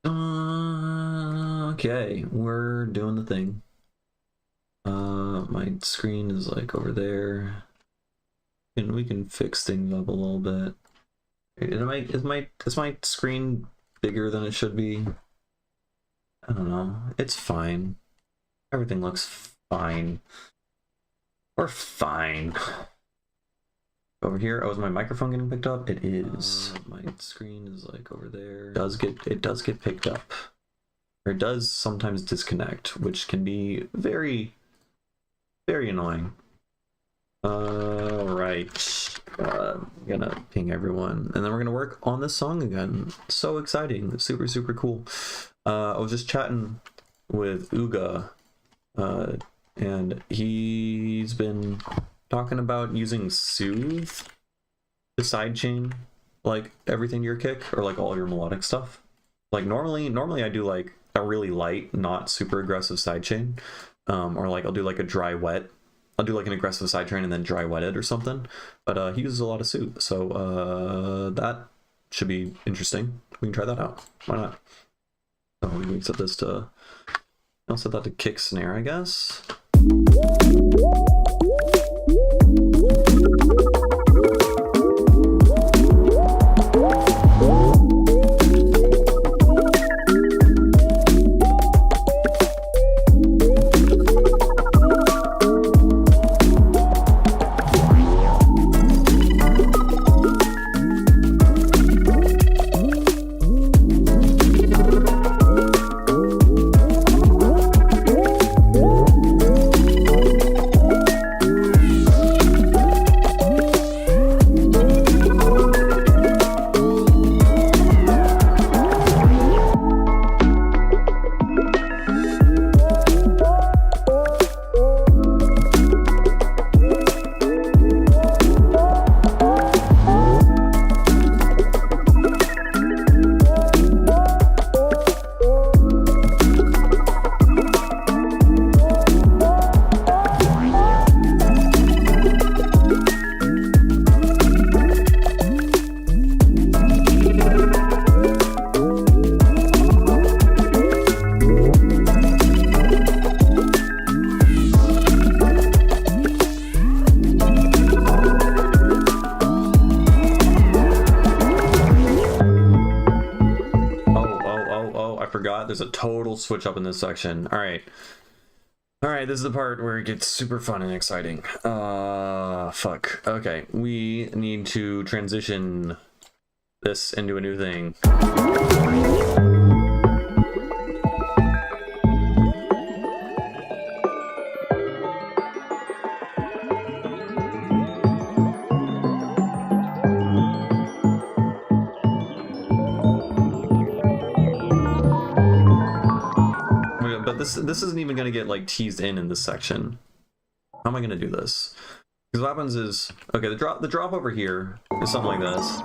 Okay, we're doing the thing. My screen is like over there, and we can fix things up a little bit. Is my screen bigger than it should be? I don't know. It's fine. Everything looks fine. Or fine. Over here, oh, is my microphone getting picked up? It is. My screen is like over there. It does get picked up. Or it does sometimes disconnect, which can be very, very annoying. Alright. I'm gonna ping everyone. And then we're gonna work on this song again. So exciting. Super, super cool. I was just chatting with Uga, and he's been talking about using Soothe to sidechain like everything to your kick, or like all your melodic stuff. Like normally I do like a really light, not super aggressive sidechain, or like I'll do like a dry wet. I'll do like an aggressive sidechain and then dry wet it or something. But he uses a lot of Soothe, so that should be interesting. We can try that out. Why not? So we can set this to. I'll set that to kick snare, I guess. There's a total switch up in this section. All right, this is the part where it gets super fun and exciting. Fuck. Okay, we need to transition this into a new thing. This isn't even gonna get like teased in this section. How am I gonna do this? Because what happens is, okay, the drop over here is something like this.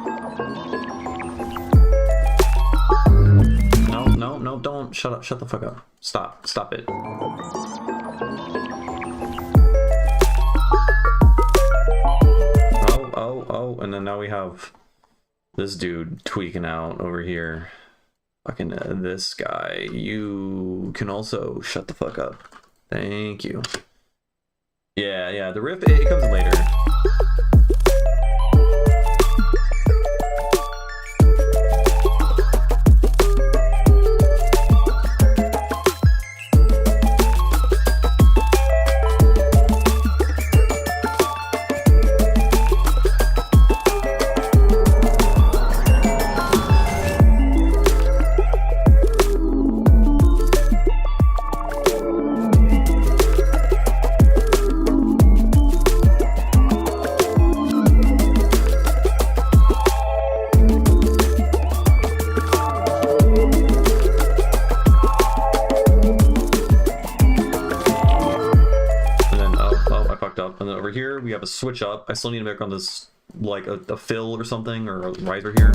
No, don't shut up, shut the fuck up. Stop it. Oh, and then now we have this dude tweaking out over here. Fucking this guy, you can also shut the fuck up. Thank you. Yeah, the riff, it comes in later. And then over here we have a switch up. I still need to make on this like a fill or something, or a riser here.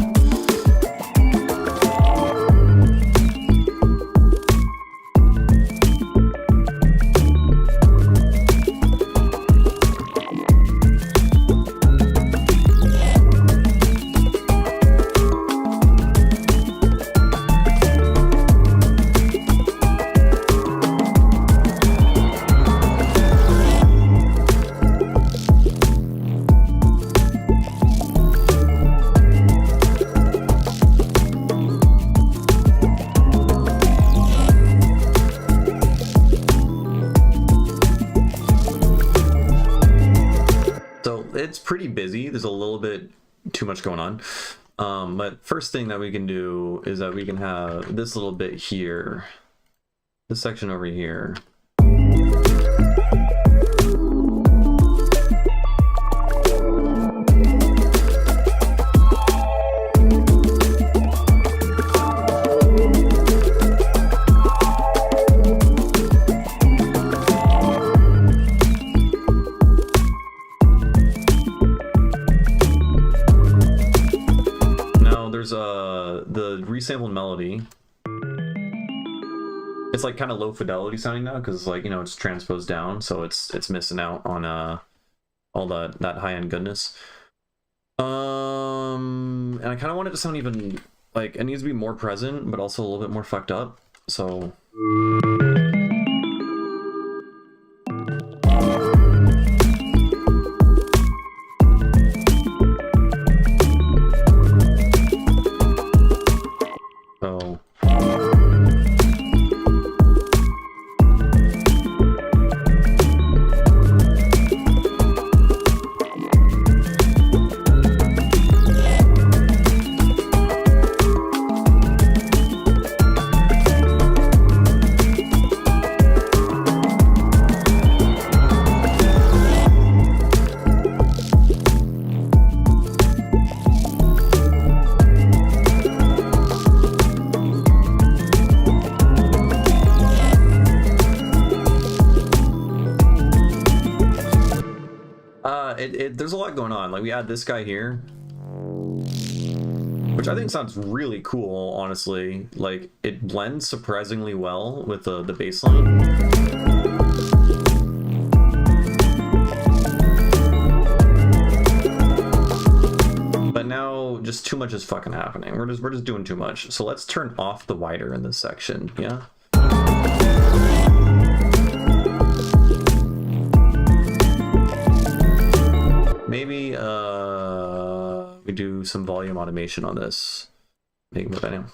pretty busy. There's a little bit too much going on. But first thing that we can do is that we can have this little bit here, this section over here. The resampled melody, it's like kind of low fidelity sounding now because like, you know, it's transposed down, so it's missing out on all that high-end goodness. And I kind of want it to sound even like, it needs to be more present but also a little bit more fucked up, so there's a lot going on. Like we add this guy here, which I think sounds really cool, honestly. Like it blends surprisingly well with the bass line. But now just too much is fucking happening. We're just doing too much. So let's turn off the wider in this section, yeah? Maybe we do some volume automation on this. Make it more dynamic.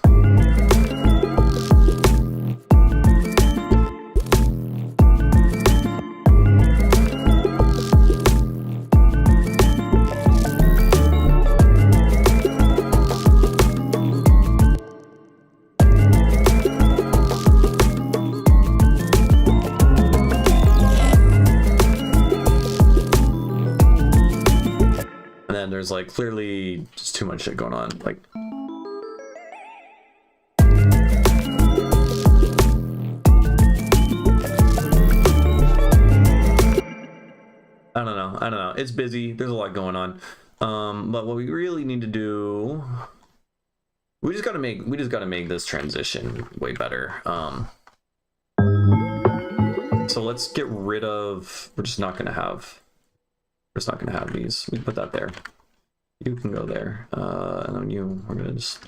There's like clearly just too much shit going on. Like I don't know. It's busy. There's a lot going on. But what we really need to do, we just gotta make this transition way better. So let's get rid of. We're just not gonna have these. We can put that there. You can go there, and then we're gonna just...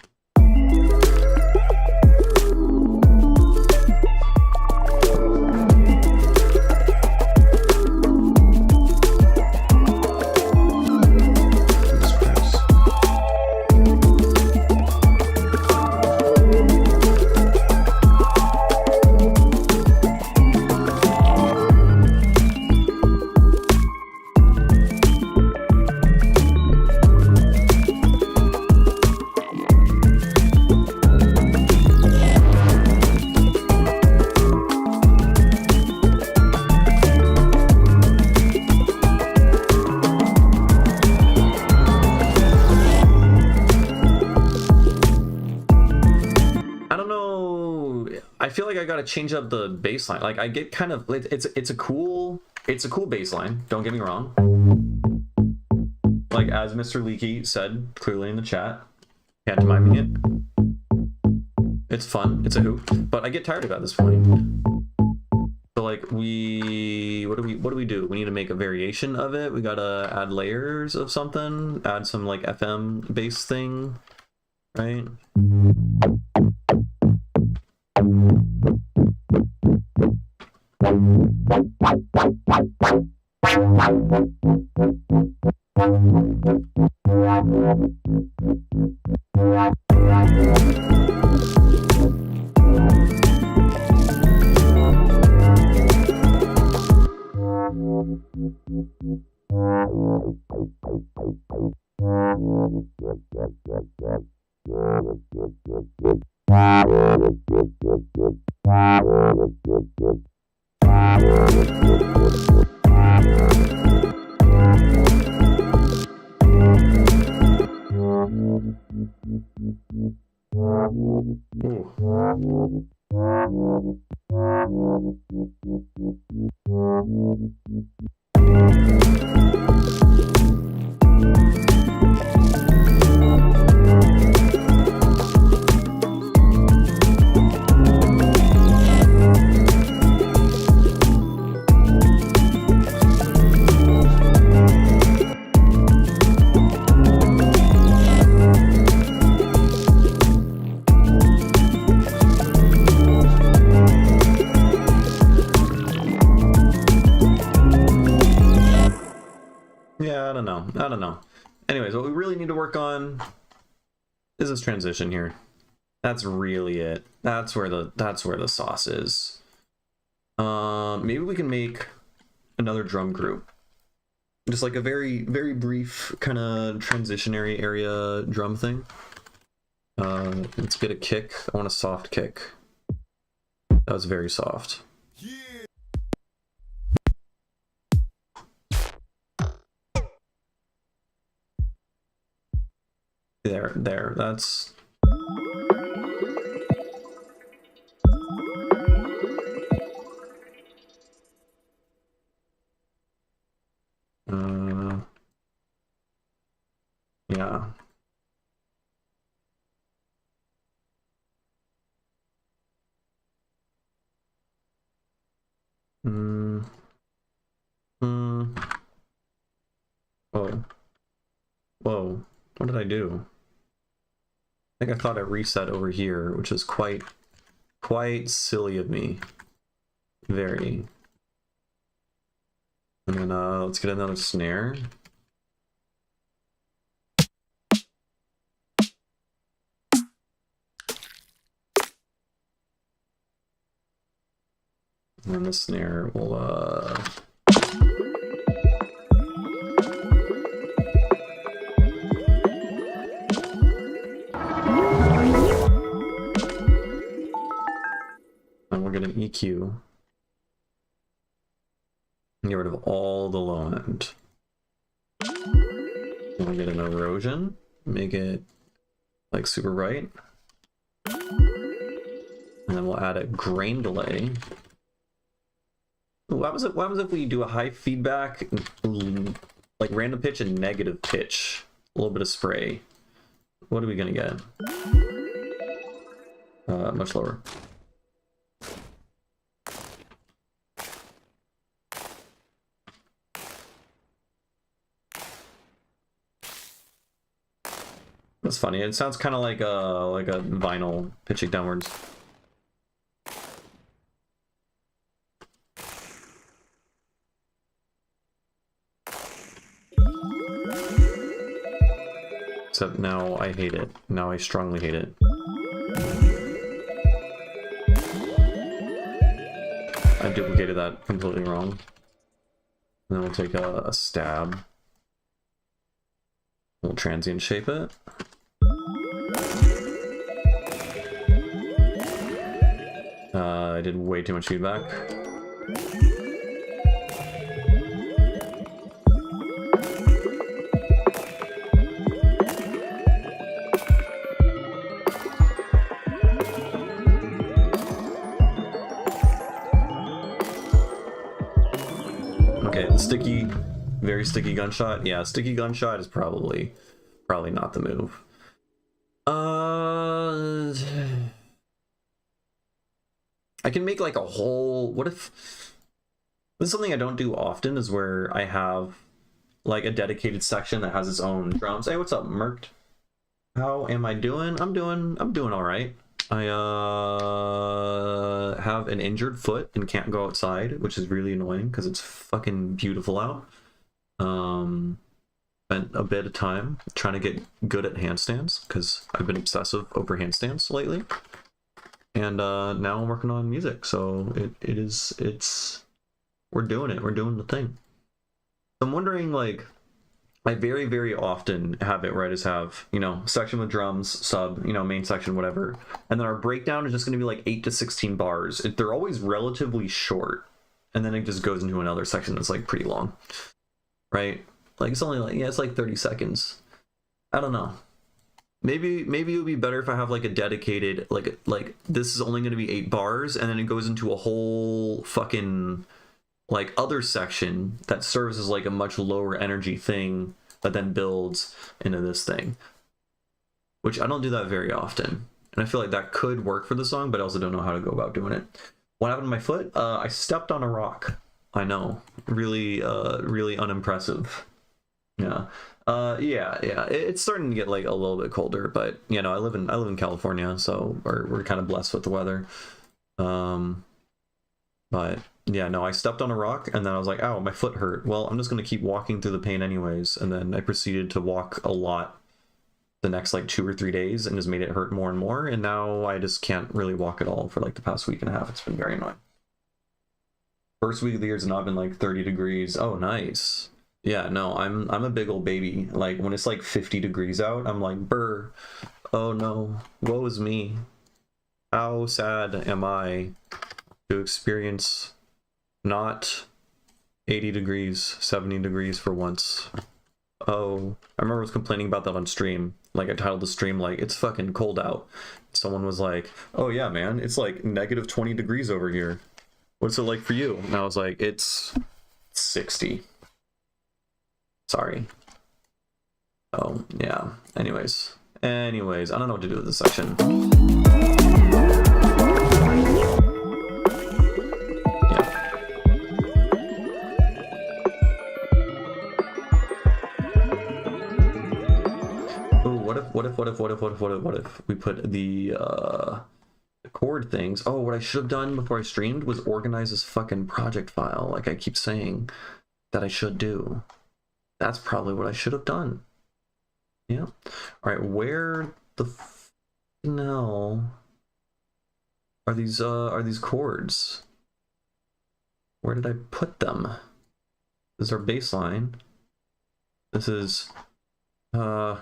I gotta change up the bass line. Like I get kind of it's a cool bass line, don't get me wrong. Like as Mr. Leaky said clearly in the chat, pantomiming it. It's fun, it's a hoop, but I get tired of it at this point. So like what do we do? We need to make a variation of it. We gotta add layers of something, add some like FM bass thing, right? Yeah, I don't know. Anyways, what we really need to work on is this transition here. That's really it. That's where the sauce is. Maybe we can make another drum group. Just like a very, very brief kind of transitionary area drum thing. Let's get a kick. I want a soft kick. That was very soft. There, that's... yeah. Whoa. Whoa. What did I do? I think I thought I reset over here, which is quite silly of me. Very. And then let's get another snare. And then the snare will and we'll get an EQ. Get rid of all the low end. And we'll get an erosion. Make it like super bright. And then we'll add a grain delay. What was it? What was if we do a high feedback, like random pitch and negative pitch, a little bit of spray? What are we gonna get? Much lower. That's funny. It sounds kind of like a vinyl pitching downwards. Except now I hate it. Now I strongly hate it. I duplicated that completely wrong. And then we'll take a stab. We'll transient shape it. I did way too much feedback. Okay, the sticky, very sticky gunshot. Yeah, sticky gunshot is probably not the move. I can make like a whole, what if, this is something I don't do often, is where I have like a dedicated section that has its own drums. Hey, what's up, Merked? How am I doing? I'm doing all right. I have an injured foot and can't go outside, which is really annoying because it's fucking beautiful out. Spent a bit of time trying to get good at handstands because I've been obsessive over handstands lately. And now I'm working on music, so we're doing it. We're doing the thing. I'm wondering, like, I very, very often have it where I just have, you know, section with drums, sub, you know, main section, whatever. And then our breakdown is just going to be like 8 to 16 bars. They're always relatively short. And then it just goes into another section that's like pretty long. Right? Like, it's only like, yeah, it's like 30 seconds. I don't know. maybe it would be better if I have like a dedicated like this is only going to be 8 bars, and then it goes into a whole fucking like other section that serves as like a much lower energy thing that then builds into this thing, which I don't do that very often, and I feel like that could work for the song, but I also don't know how to go about doing it. What happened to my foot? I stepped on a rock. I know, really really unimpressive. Yeah. Yeah, it's starting to get like a little bit colder, but you know, I live in California, so we're kind of blessed with the weather. But yeah, no, I stepped on a rock and then I was like, ow, my foot hurt. Well, I'm just gonna keep walking through the pain anyways, and then I proceeded to walk a lot the next like 2 or 3 days and just made it hurt more and more, and now I just can't really walk at all for like the past week and a half. It's been very annoying. First week of the year has not been like 30 degrees. Oh, nice. Yeah, no, I'm a big old baby. Like when it's like 50 degrees out, I'm like, brr, oh no, woe is me. How sad am I to experience not 80 degrees, 70 degrees for once. Oh, I remember I was complaining about that on stream. Like I titled the stream like, it's fucking cold out. Someone was like, oh yeah, man, it's like negative 20 degrees over here. What's it like for you? And I was like, it's 60. Sorry. Oh, yeah. Anyways, I don't know what to do with this section. Yeah. Ooh, what if we put the chord things? Oh, what I should have done before I streamed was organize this fucking project file, like I keep saying that I should do. That's probably what I should have done. Yeah. All right, where the hell are these chords? Where did I put them? This is our bass line. This is oh,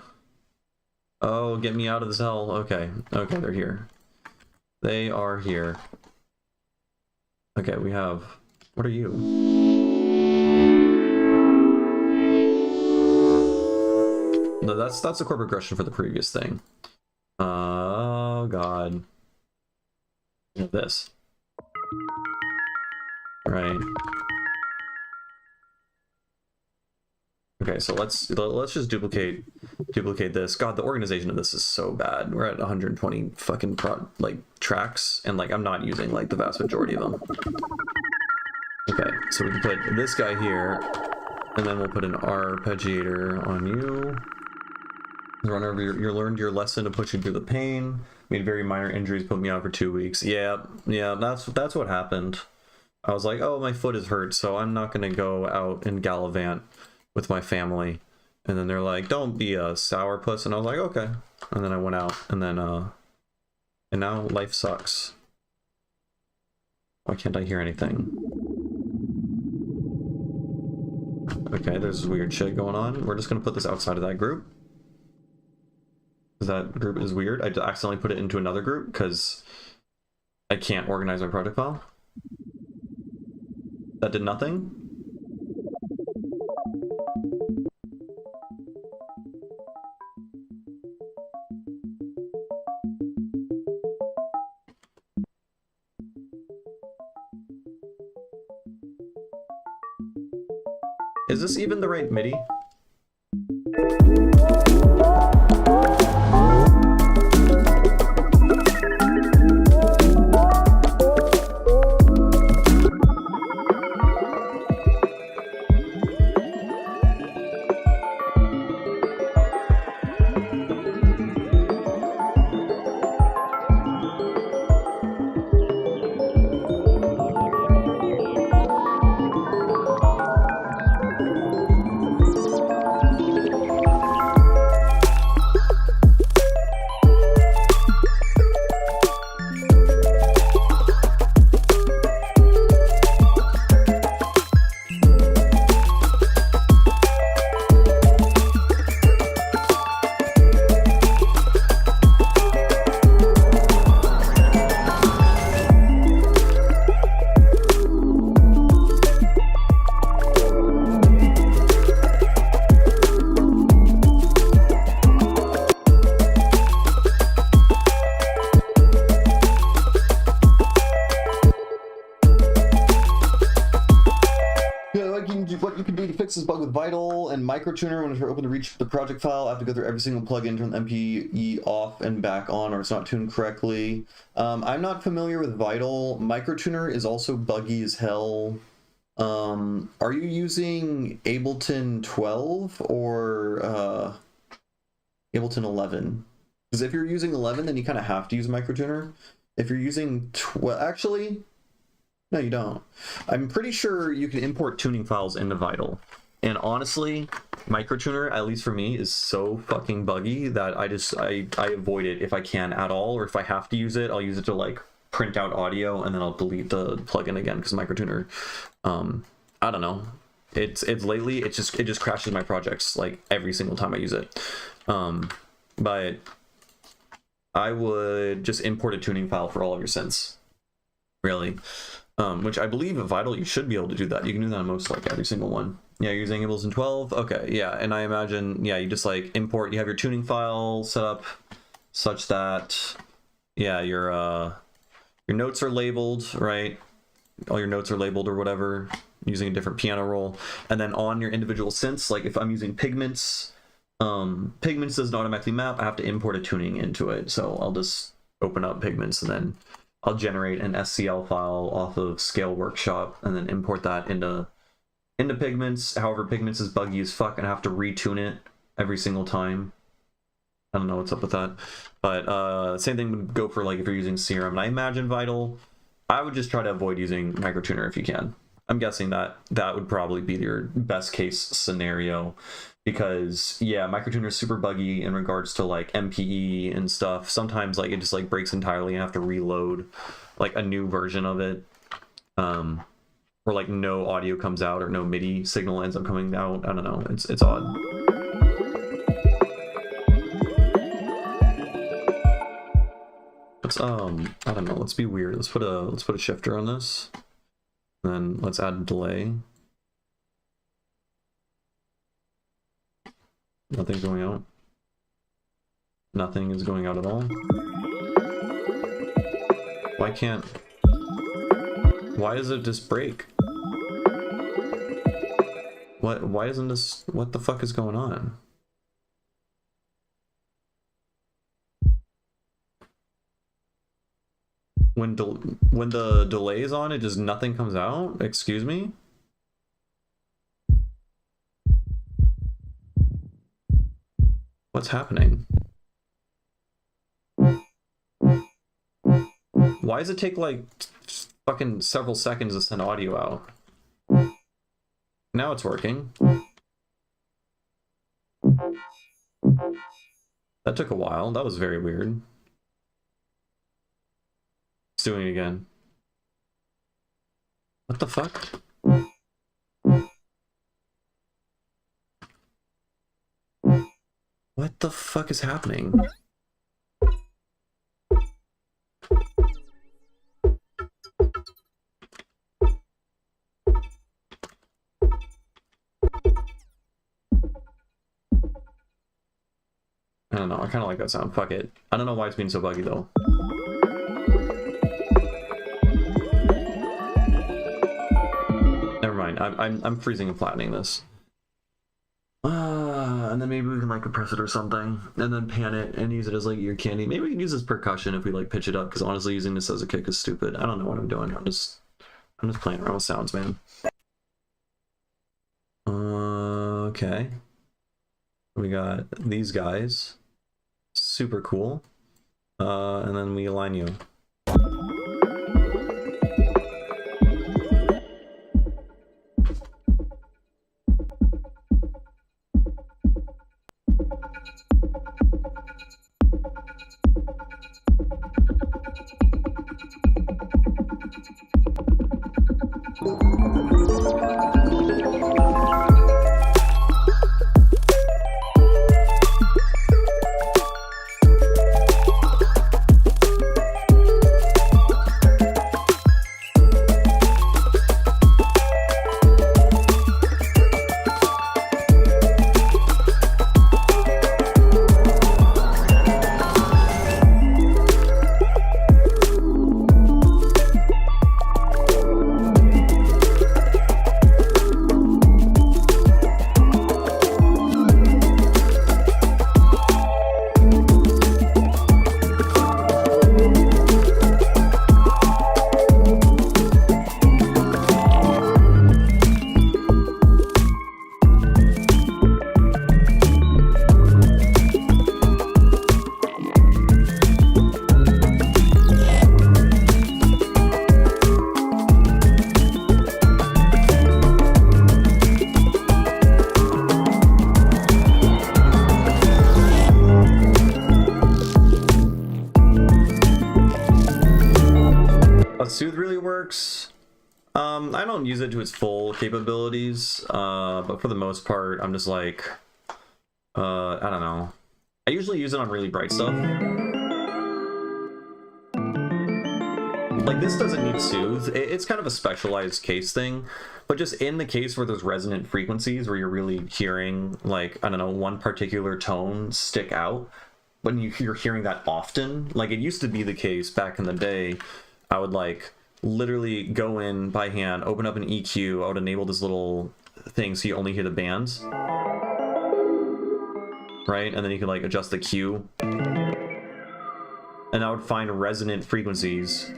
get me out of this hell. Okay, they're here. They are here. Okay, we have, what are you? No, that's the chord progression for the previous thing. Oh god. This. Right. Okay, so let's just duplicate this. God, the organization of this is so bad. We're at 120 fucking tracks, and like I'm not using like the vast majority of them. Okay, so we can put this guy here, and then we'll put an arpeggiator on you. Run over you learned your lesson to push you through the pain. Made very minor injuries, put me out for 2 weeks. Yeah, that's what happened. I was like, oh, my foot is hurt, so I'm not gonna go out and gallivant with my family. And then they're like, don't be a sourpuss, and I was like, okay. And then I went out, and then and now life sucks. Why can't I hear anything? Okay, there's weird shit going on. We're just gonna put this outside of that group. That group is weird. I accidentally put it into another group because I can't organize my project file. That did nothing. Is this even the right MIDI? fixes bug with Vital and Microtuner when it's open to reach the project file. I have to go through every single plugin, turn the MPE off and back on, or it's not tuned correctly. I'm not familiar with Vital. Microtuner is also buggy as hell. Are you using Ableton 12 or Ableton 11? Because if you're using 11, then you kind of have to use Microtuner. If you're using 12, actually, no, you don't. I'm pretty sure you can import tuning files into Vital. And honestly, Microtuner, at least for me, is so fucking buggy that I avoid it if I can at all, or if I have to use it, I'll use it to like print out audio and then I'll delete the plugin again, because Microtuner, I don't know. It's lately it just crashes my projects like every single time I use it. But I would just import a tuning file for all of your synths, really. Which I believe at Vital you should be able to do that. You can do that on most, like, every single one. Yeah, you're using Ableton 12? Okay, yeah, and I imagine, yeah, you just, like, import, you have your tuning file set up such that, yeah, your notes are labeled, right? All your notes are labeled or whatever, using a different piano roll. And then on your individual synths, like if I'm using Pigments, Pigments doesn't automatically map, I have to import a tuning into it. So I'll just open up Pigments and then I'll generate an SCL file off of Scale Workshop and then import that into Pigments. However, Pigments is buggy as fuck and I have to retune it every single time. I don't know what's up with that. But same thing would go for like if you're using Serum. And I imagine Vital, I would just try to avoid using Microtuner if you can. I'm guessing that would probably be your best case scenario. Because yeah, Microtuner is super buggy in regards to like MPE and stuff. Sometimes like it just like breaks entirely and I have to reload like a new version of it. Or like no audio comes out or no MIDI signal ends up coming out. I don't know. It's odd. Let's I don't know, let's be weird. Let's put a shifter on this. And then let's add a delay. Nothing's going out. Nothing is going out at all. Why does it just break? Why isn't this, what the fuck is going on? When the delay is on, it just nothing comes out? Excuse me? What's happening? Why does it take like fucking several seconds to send audio out? Now it's working. That took a while. That was very weird. It's doing it again. What the fuck? What the fuck is happening? I don't know, I kind of like that sound. Fuck it. I don't know why it's being so buggy though. Never mind, I'm freezing and flattening this. And then maybe we can like compress it or something, and then pan it and use it as like ear candy. Maybe we can use this percussion if we like pitch it up, because honestly using this as a kick is stupid. I don't know what I'm doing. I'm just playing around with sounds, man. Okay. We got these guys. Super cool. And then we align you. Soothe really works. I don't use it to its full capabilities, but for the most part, I'm just like, I don't know. I usually use it on really bright stuff. Like, this doesn't need Soothe. It's kind of a specialized case thing, but just in the case where there's resonant frequencies where you're really hearing, like, I don't know, one particular tone stick out, when you're hearing that often, like it used to be the case back in the day, I would, like, literally go in by hand, open up an EQ, I would enable this little thing so you only hear the bands. Right? And then you can, like, adjust the Q. And I would find resonant frequencies.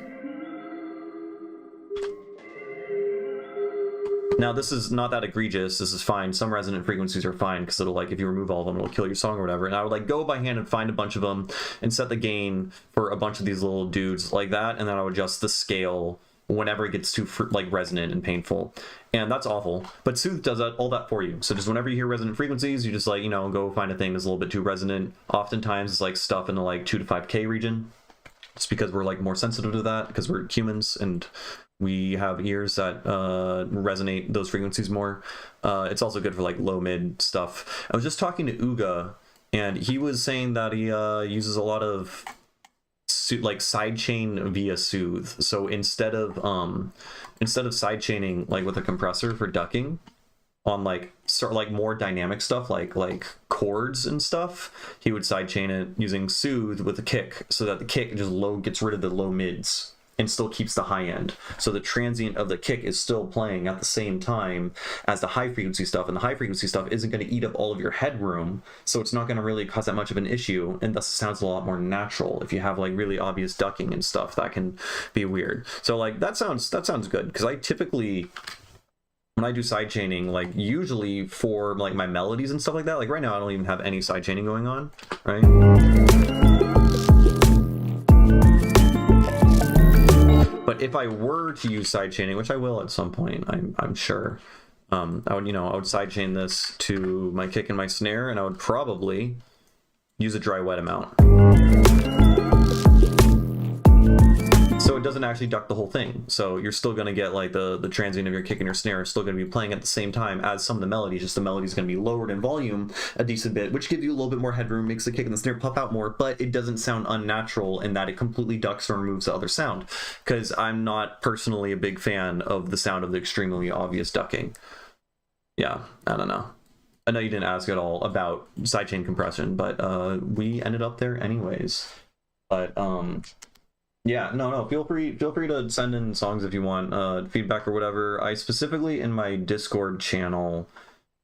Now, this is not that egregious. This is fine. Some resonant frequencies are fine because it'll, like, if you remove all of them, it'll kill your song or whatever. And I would, like, go by hand and find a bunch of them and set the gain for a bunch of these little dudes like that. And then I would adjust the scale whenever it gets too, like, resonant and painful. And that's awful. But Soothe does all that for you. So just whenever you hear resonant frequencies, you just, like, you know, go find a thing that's a little bit too resonant. Oftentimes it's, like, stuff in the, like, 2 to 5K region. Just because we're, like, more sensitive to that because we're humans and we have ears that resonate those frequencies more. It's also good for, like, low mid stuff. I was just talking to Uga, and he was saying that he uses a lot of like sidechain via Soothe. So instead of sidechaining, like, with a compressor for ducking on, like, sort of, like, more dynamic stuff like chords and stuff, he would sidechain it using Soothe with a kick, so that the kick just gets rid of the low mids and still keeps the high end. So the transient of the kick is still playing at the same time as the high frequency stuff, and the high frequency stuff isn't going to eat up all of your headroom, so it's not going to really cause that much of an issue, and thus it sounds a lot more natural. If you have, like, really obvious ducking and stuff, that can be weird. So, like, that sounds good, because I typically, when I do sidechaining, like, usually for, like, my melodies and stuff like that, like right now I don't even have any sidechaining going on, right? But if I were to use sidechaining, which I will at some point, I'm sure, I would sidechain this to my kick and my snare, and I would probably use a dry wet amount. So it doesn't actually duck the whole thing. So you're still going to get, like, the transient of your kick and your snare is still going to be playing at the same time as some of the melodies. Just the melody's going to be lowered in volume a decent bit, which gives you a little bit more headroom, makes the kick and the snare puff out more, but it doesn't sound unnatural in that it completely ducks or removes the other sound. Because I'm not personally a big fan of the sound of the extremely obvious ducking. Yeah, I don't know. I know you didn't ask at all about sidechain compression, but we ended up there anyways. But yeah, no, feel free to send in songs if you want, feedback or whatever. I specifically, in my Discord channel,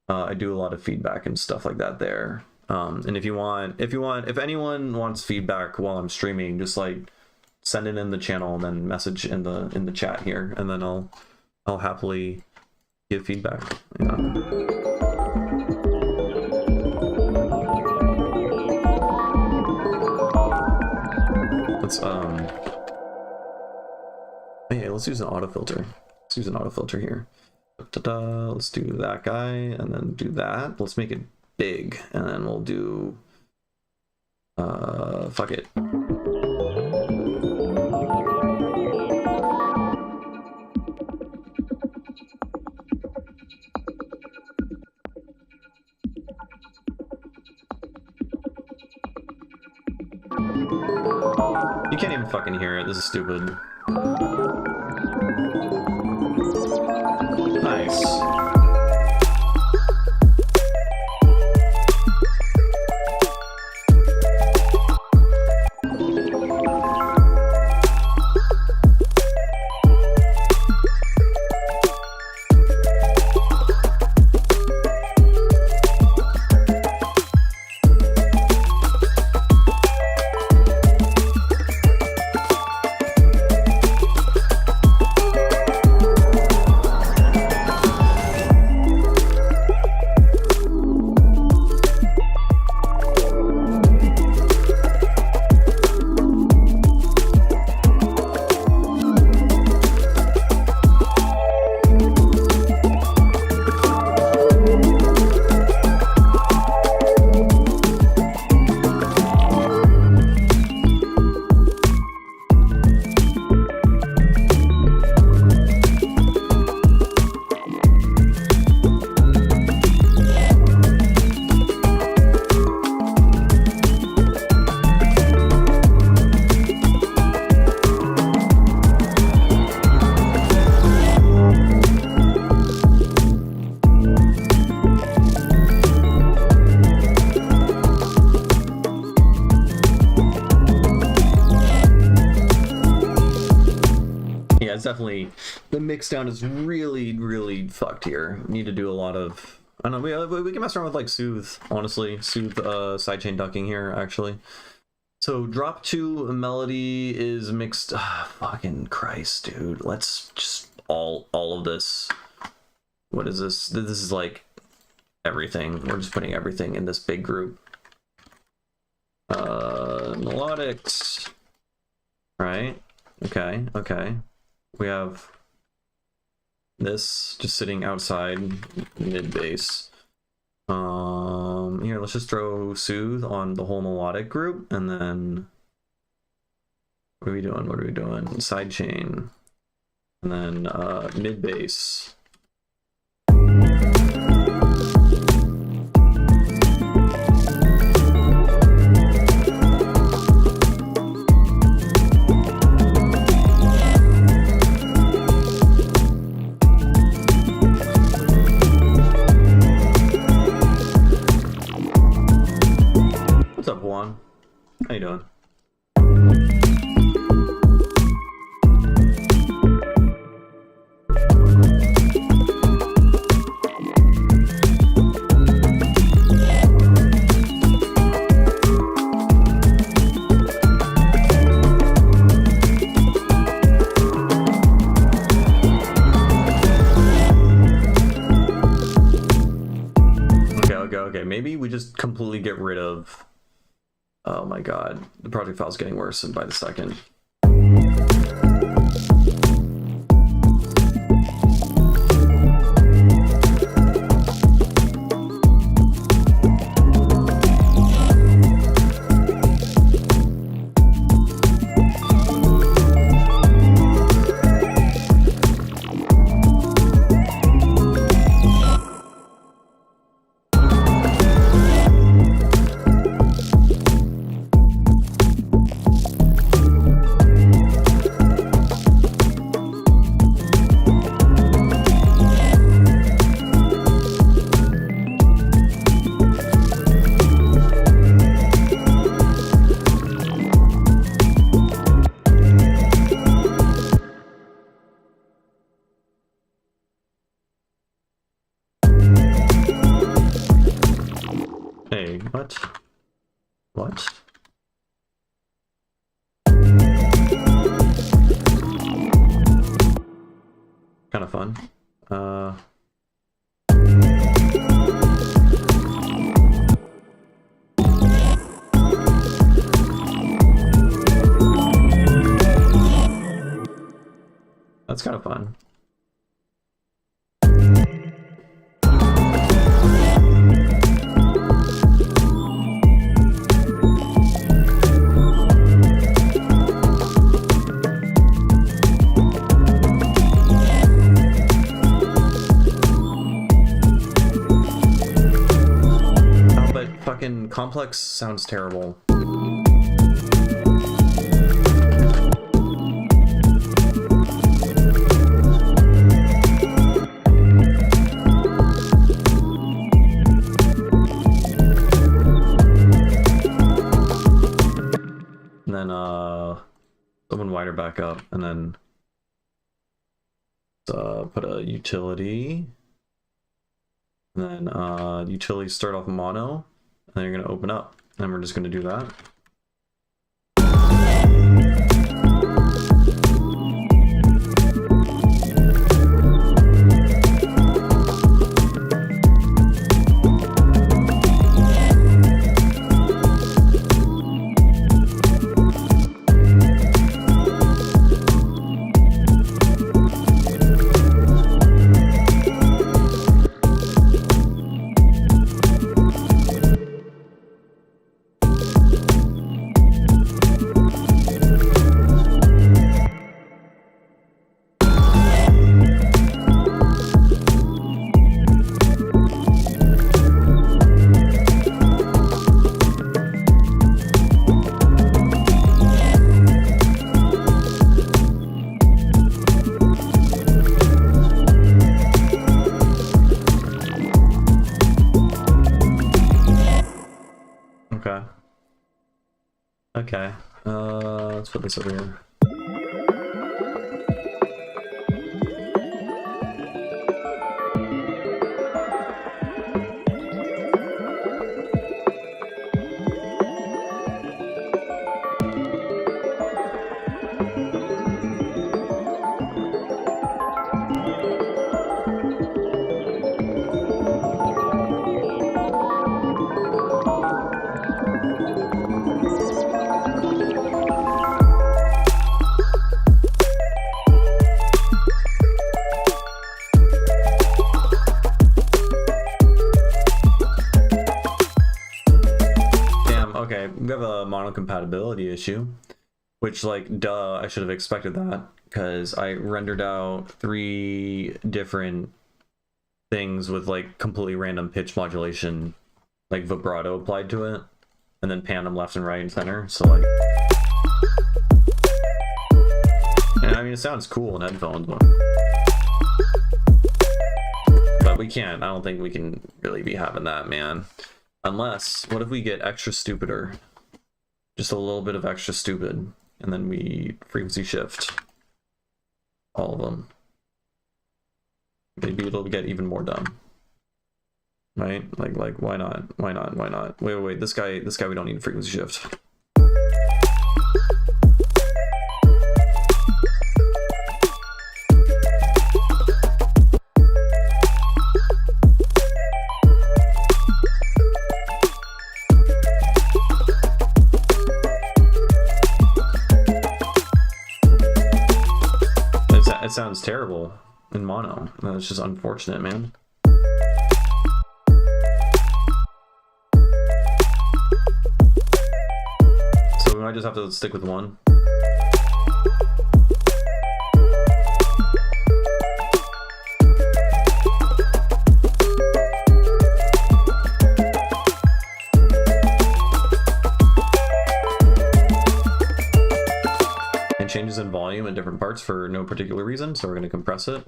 I do a lot of feedback and stuff like that there. And if anyone wants feedback while I'm streaming, just, like, send it in the channel and then message in the chat here, and then I'll happily give feedback. Yeah. Let's use an auto filter. Let's use an auto filter here. Let's do that guy and then do that. Let's make it big, and then we'll do fuck it. You can't even fucking hear it. This is stupid. Nice. yeah, it's definitely, the mix down is really fucked here. Need to do a lot of, I don't know, we can mess around with like Soothe, honestly. Soothe sidechain ducking here, actually. So drop 2 melody is mixed. Fucking Christ, dude. Let's just all of this. What is this? This is like everything. We're just putting everything in this big group. Melodics. Right? Okay, okay. We have this just sitting outside mid bass. Here, let's just throw Soothe on the whole melodic group, and then what are we doing? What are we doing? Sidechain, and then mid bass. What's up, Juan? How you doing? Okay. Maybe we just completely get rid of. Oh my god, the project file's getting worse by the second. Hey, what? What? Kind of fun. That's kind of fun. Fucking complex sounds terrible. And then open wider back up, and then put a utility. And then utility start off mono. And then you're going to open up, and we're just going to do that. Okay, let's put this over here. mono compatibility issue, which, like, duh, I should have expected that, because I rendered out 3 different things with like completely random pitch modulation, like vibrato applied to it, and then pan them left and right and center. So like, and I mean, it sounds cool in headphones, but we can't. I don't think we can really be having that, man. Unless, what if we get extra stupider? Just a little bit of extra stupid, and then we frequency shift all of them. Maybe it'll get even more dumb, right? Like why not? Why not? Why not? Wait. This guy we don't need a frequency shift. It sounds terrible in mono. That's just unfortunate, man. So we might just have to stick with one. Changes in volume in different parts for no particular reason, so we're going to compress it.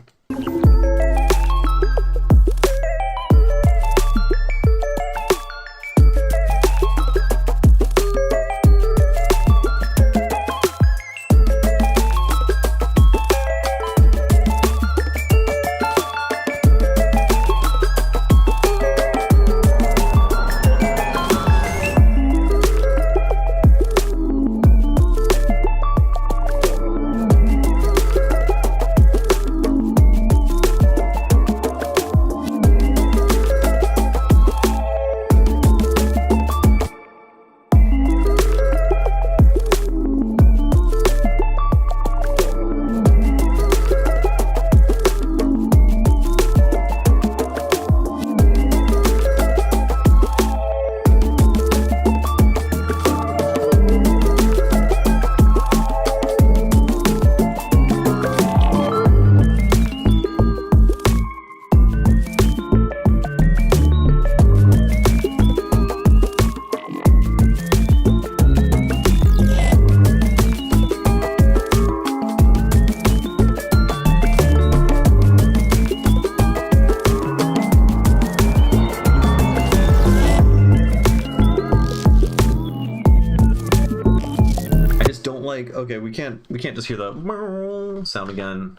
Okay, we can't just hear the sound again.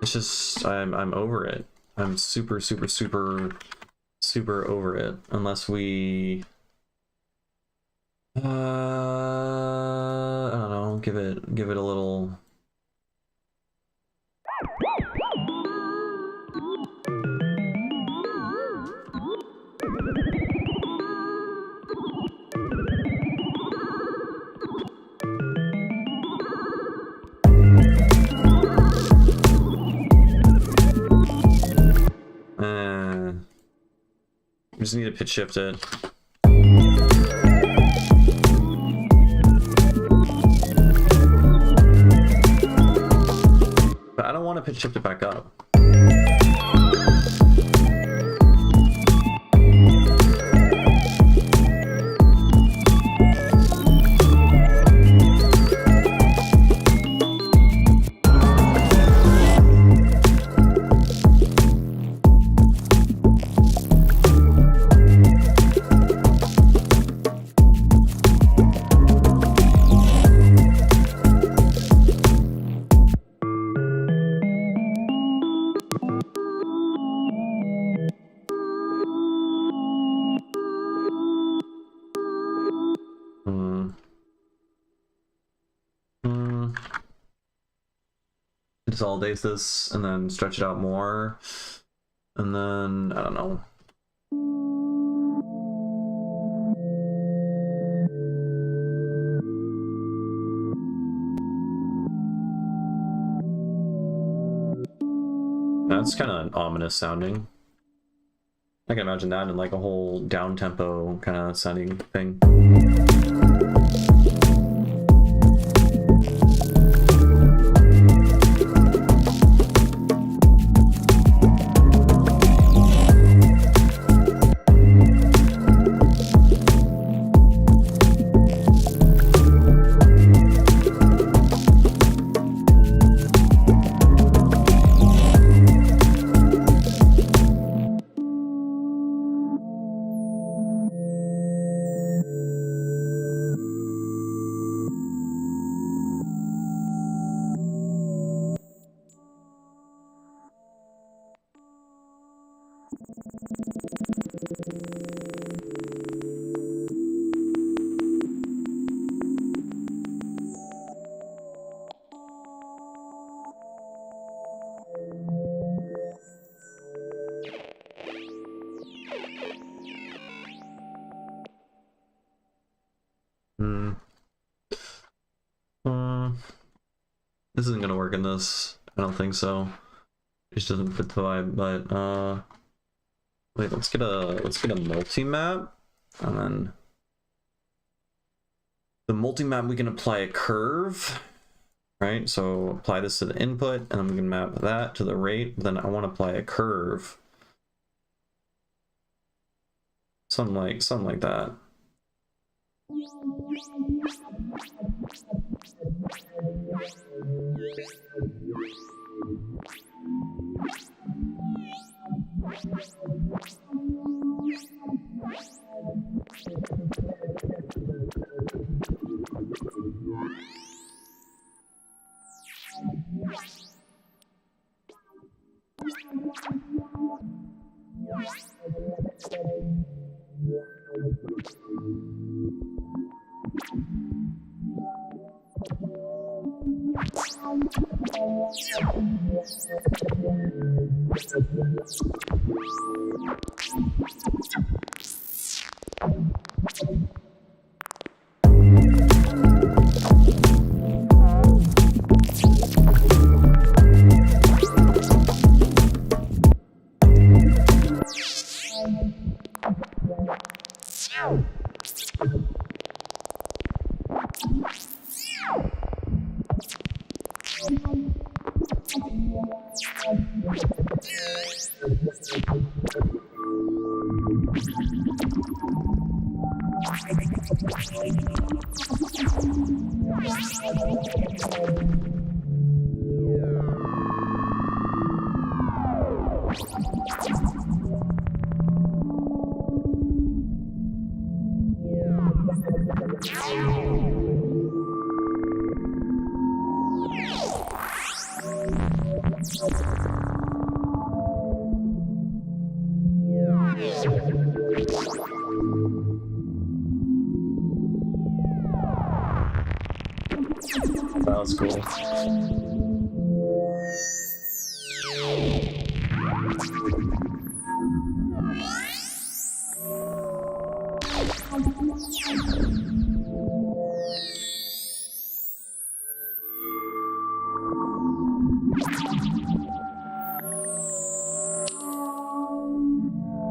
It's just I'm over it. I'm super over it. Unless we I don't know, give it a little. We just need to pitch shift it. But I don't want to pitch shift it back up. Consolidate this and then stretch it out more, and then I don't know. That's kind of ominous sounding. I can imagine that in like a whole down tempo kind of sounding thing. This isn't gonna work in this. I don't think so. It just doesn't fit the vibe. But wait, let's get a multi-map, and then the multi-map we can apply a curve, right? So apply this to the input, and then we can map that to the rate. Then I want to apply a curve, something like that. That was cool.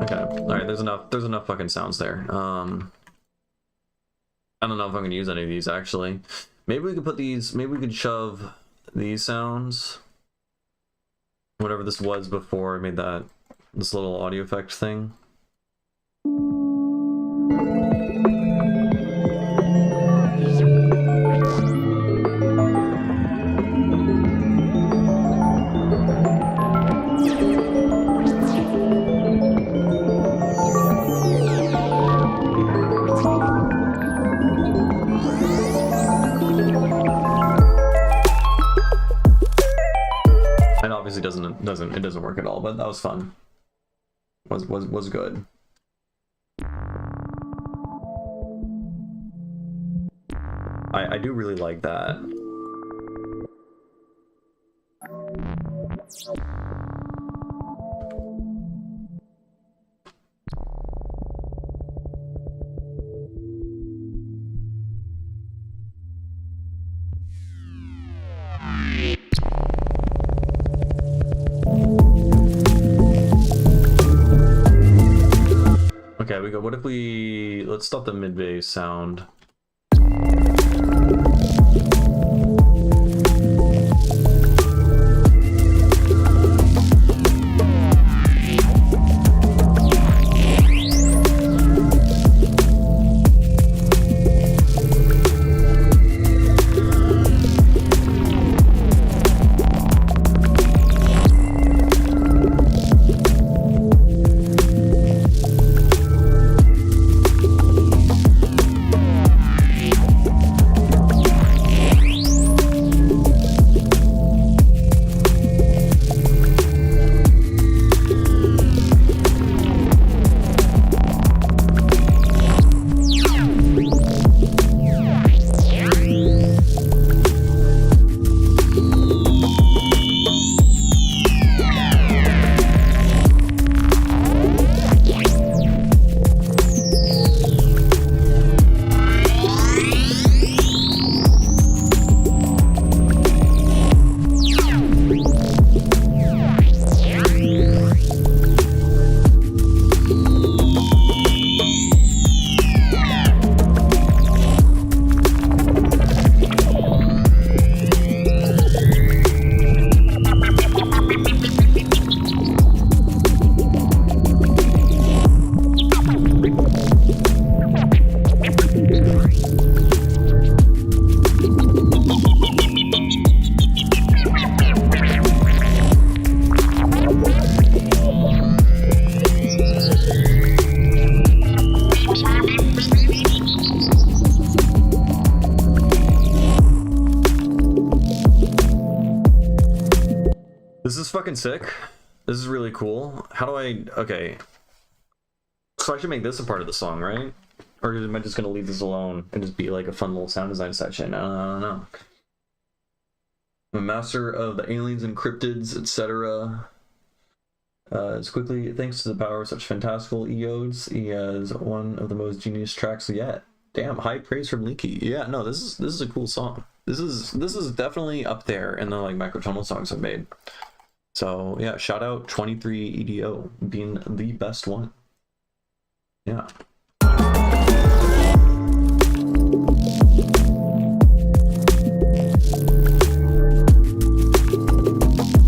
Okay, alright, there's enough fucking sounds there. I don't know if I'm gonna use any of these actually. Maybe we could put these, maybe we could shove these sounds, whatever this was before I made this little audio effect thing. It doesn't work at all, but that was fun. Was good. I do really like that. go. What if we, let's stop the mid bass sound. This is fucking sick. This is really cool. How do I... Okay. So I should make this a part of the song, right? Or am I just going to leave this alone and just be like a fun little sound design section? I don't know. I'm a master of the aliens and cryptids, etc. As quickly, thanks to the power of such fantastical eodes, he has one of the most genius tracks yet. Damn, high praise from Leaky. Yeah, no, this is a cool song. This is definitely up there in the like microtonal songs I've made. So yeah, shout out 23 EDO being the best one. Yeah.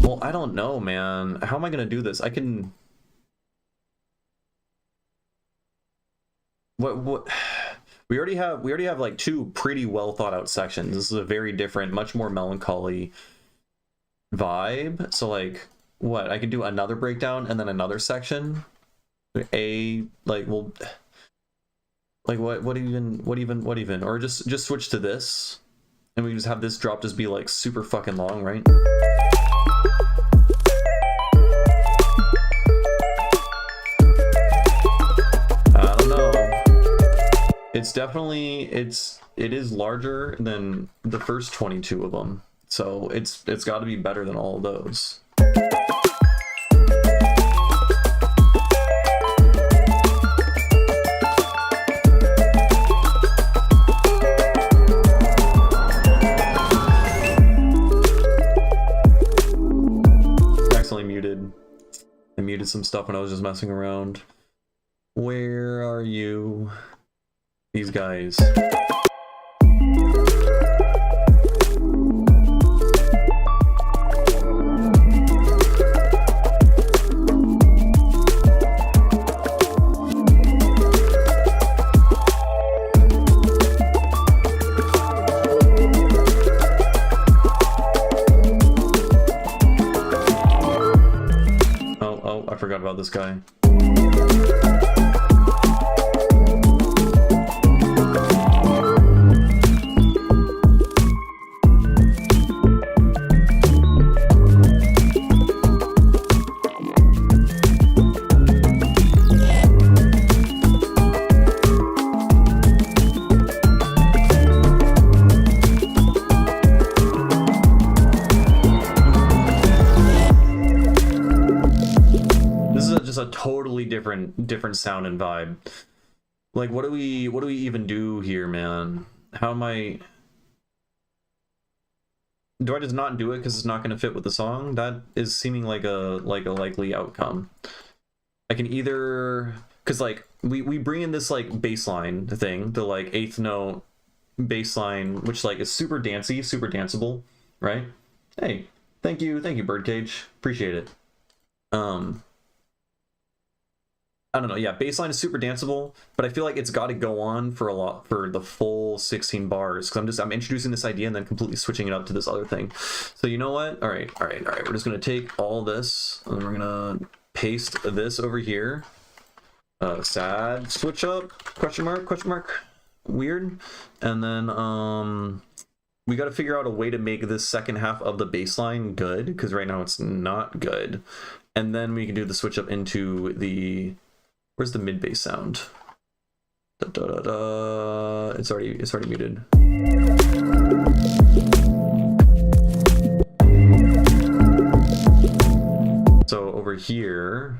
Well, I don't know, man. How am I gonna do this? I can... What? We already have like two pretty well thought out sections. This is a very different, much more melancholy vibe. So like, what? I could do another breakdown and then another section. Well, like what even? Or just switch to this, and we just have this drop just be like super fucking long, right? I don't know. It's definitely it is larger than the first 22 of them, so it's got to be better than all of those. I muted some stuff when I was just messing around. Where are you? These guys. I forgot about this guy. A totally different sound and vibe. Like, what do we even do here, man? How am I... Do I just not do it because it's not going to fit with the song? That is seeming like a likely outcome. I can either because like we bring in this like bass line thing, the like eighth note bass line, which like is super dancey, super danceable, right? Hey, thank you, Birdcage, appreciate it. I don't know, yeah, bass line is super danceable, but I feel like it's got to go on for the full 16 bars, because I'm introducing this idea and then completely switching it up to this other thing. So you know what? All right, we're just gonna take all this and we're gonna paste this over here. Sad switch up, question mark, weird. And then we got to figure out a way to make this second half of the bass line good, because right now it's not good. And then we can do the switch up into the, where's the mid bass sound? Da, da, da, da. It's already muted. So over here,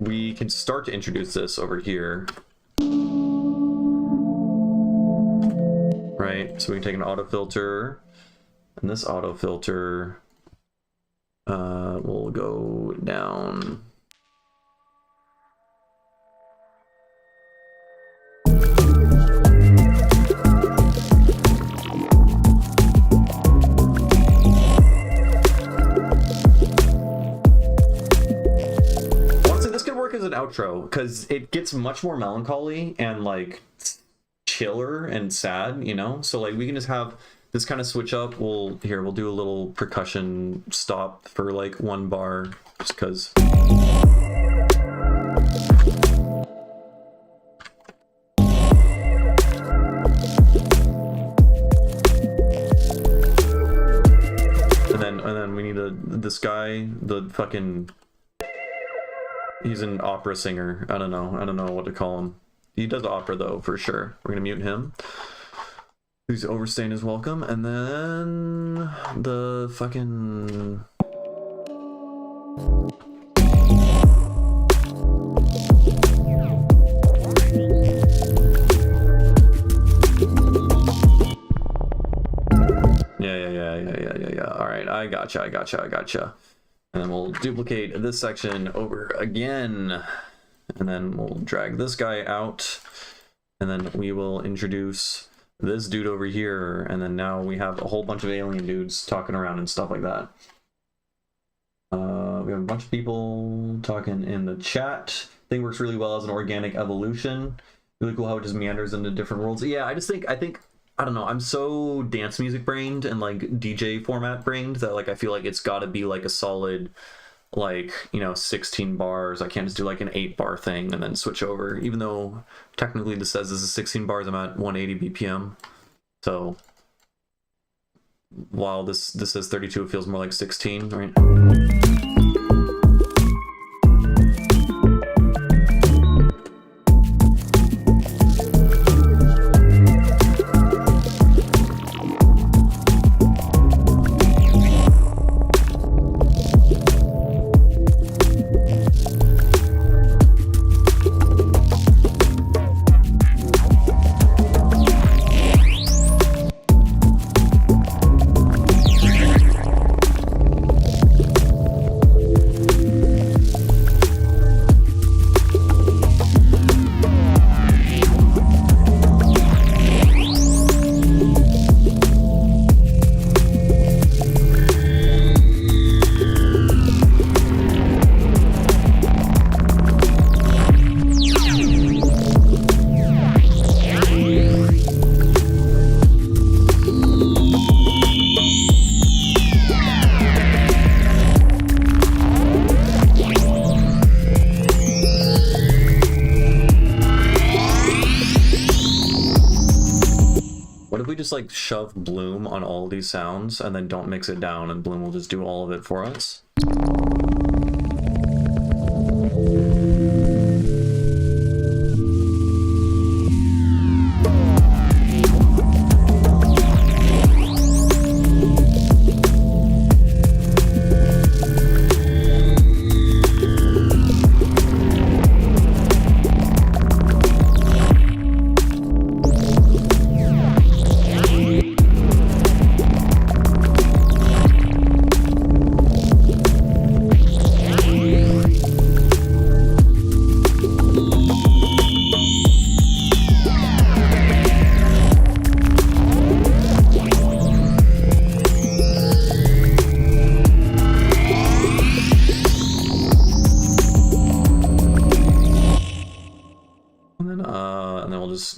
we can start to introduce this over here. Right, so we can take an auto filter, and this auto filter will go down. Honestly, this could work as an outro, because it gets much more melancholy and like chiller and sad, you know? So like we can just have this kind of switch up. We'll do a little percussion stop for like 1 bar, just because. And then we need this guy, the fucking, he's an opera singer. I don't know what to call him. He does opera though, for sure. We're gonna mute him. Who's overstaying his welcome. And then the fucking... Yeah. All right, I gotcha. And then we'll duplicate this section over again. And then we'll drag this guy out, and then we will introduce this dude over here, and then now we have a whole bunch of alien dudes talking around and stuff like that. We have a bunch of people talking in the chat. Thing works really well as an organic evolution. Really cool how it just meanders into different worlds. Yeah, I think I don't know, I'm so dance music brained and like DJ format brained that like I feel like it's got to be like a solid, like, you know, 16 bars. I can't just do like an 8 bar thing and then switch over, even though technically this says this is 16 bars. I'm at 180 BPM, so while this says 32, it feels more like 16, right? Just like shove Bloom on all these sounds and then don't mix it down, and Bloom will just do all of it for us.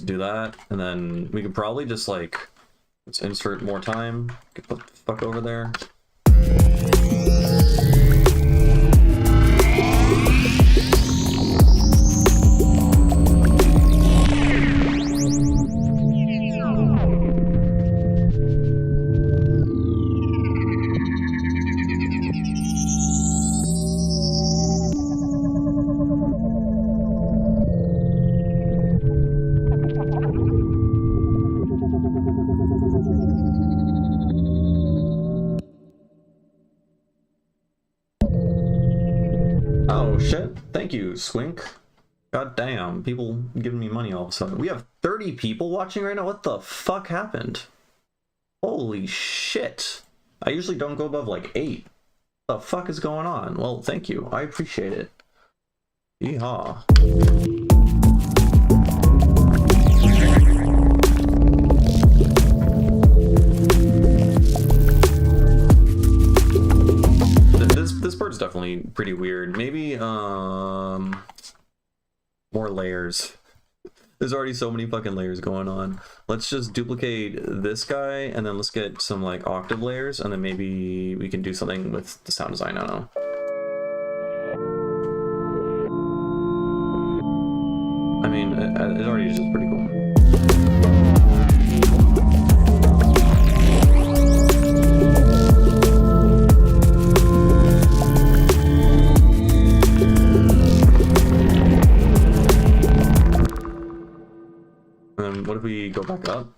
do that, and then we could probably just like, let's insert more time, get the fuck over there. Oh shit, thank you, Swink. God damn, people giving me money all of a sudden. We have 30 people watching right now? What the fuck happened? Holy shit. I usually don't go above like 8. What the fuck is going on? Well, thank you. I appreciate it. Yeehaw. This part's definitely pretty weird. Maybe more layers. There's already so many fucking layers going on. Let's just duplicate this guy, and then let's get some like octave layers, and then maybe we can do something with the sound design. I don't know. I mean, it already is just pretty cool. What if we go back up?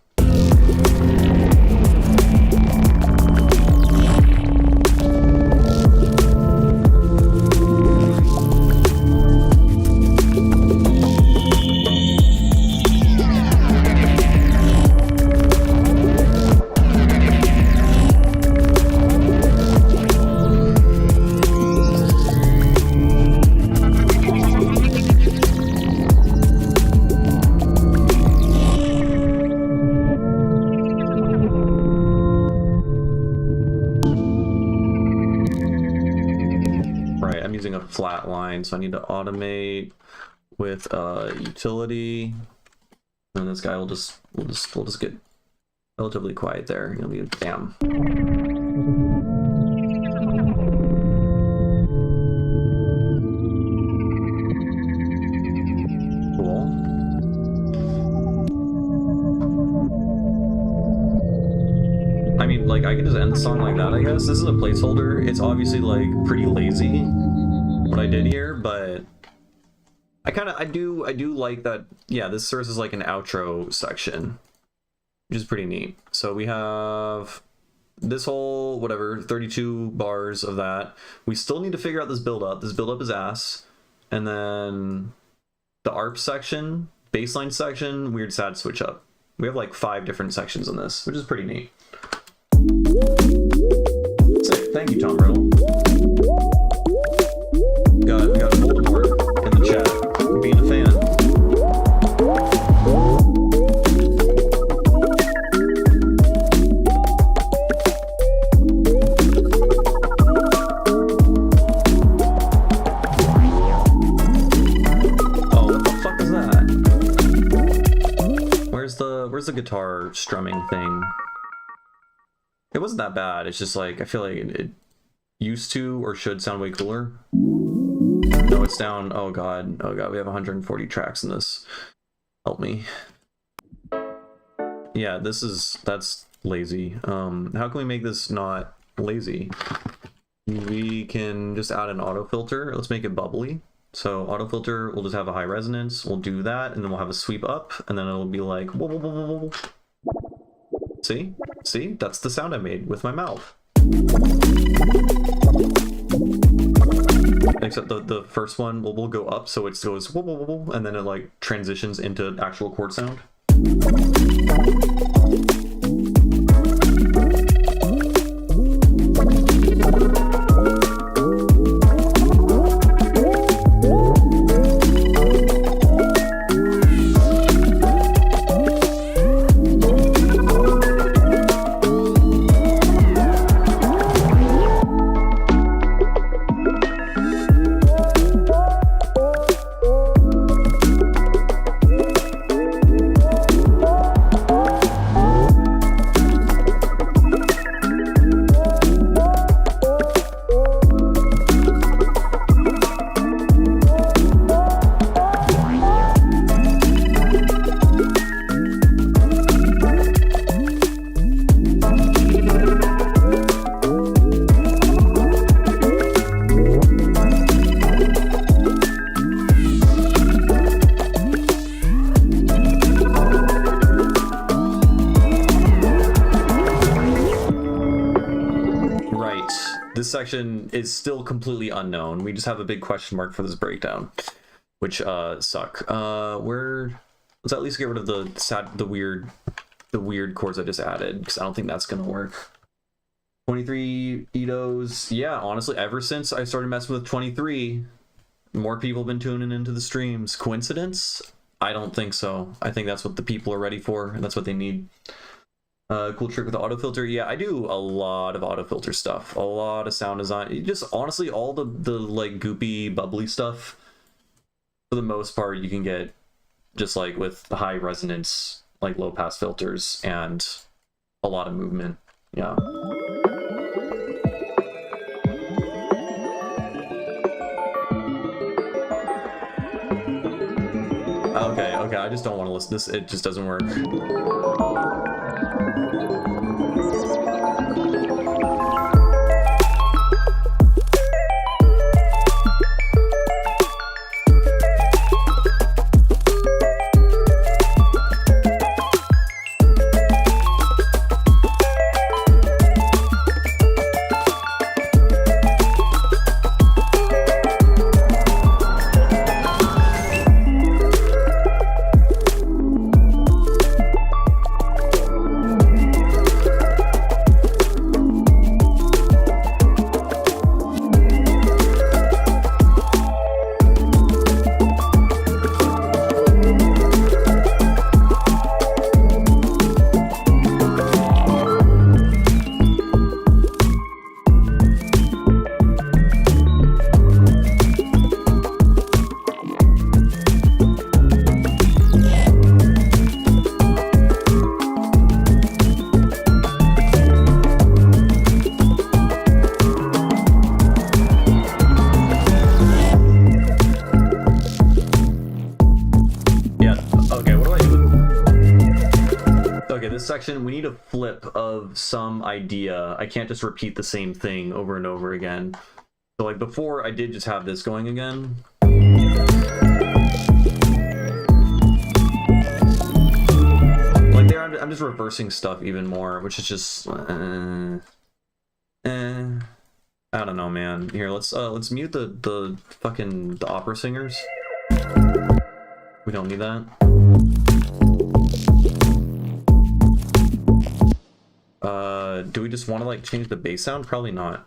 Flat line, so I need to automate with utility, and this guy will just we'll just get relatively quiet there. It'll be damn. Cool. I mean, like, I could just end the song like that, I guess. This is a placeholder. It's obviously like pretty lazy what I did here, but I do like that. Yeah, this serves as like an outro section, which is pretty neat. So we have this whole whatever 32 bars of that. We still need to figure out this build up. This build up is ass, and then the ARP section, baseline section, weird sad switch up. We have like 5 different sections in this, which is pretty neat. Sick. Thank you, Tom Riddle. We got Voldemort in the chat, being a fan. Oh, what the fuck is that? Where's the guitar strumming thing? It wasn't that bad. It's just like I feel like it used to or should sound way cooler. No, it's down. Oh god, we have 140 tracks in this. Help me. Yeah, that's lazy. How can we make this not lazy? We can just add an auto filter. Let's make it bubbly. So auto filter, we'll just have a high resonance. We'll do that, and then we'll have a sweep up, and then it'll be like whoa, whoa, whoa, whoa, whoa. See, that's the sound I made with my mouth. Except the first one will go up, so it goes whoa, whoa, whoa, whoa, and then it like transitions into actual chord sound. this section is still completely unknown. We just have a big question mark for this breakdown, which suck. Let's at least get rid of the weird chords I just added, because I don't think that's gonna work. 23 Edos. Yeah, honestly, ever since I started messing with 23, more people have been tuning into the streams. Coincidence? I don't think so. I think that's what the people are ready for, and that's what they need. Cool trick with the autofilter. Yeah, I do a lot of autofilter stuff, a lot of sound design. Just honestly, all the like goopy, bubbly stuff, for the most part, you can get just like with high resonance, like low pass filters and a lot of movement. Yeah. Okay, I just don't want to listen to this. It just doesn't work. Section, we need a flip of some idea. I can't just repeat the same thing over and over again. So like before, I did just have this going again. Like there, I'm just reversing stuff even more, which is just I don't know, man. Here, let's mute the opera singers. We don't need that. Do we just want to like change the bass sound? Probably not.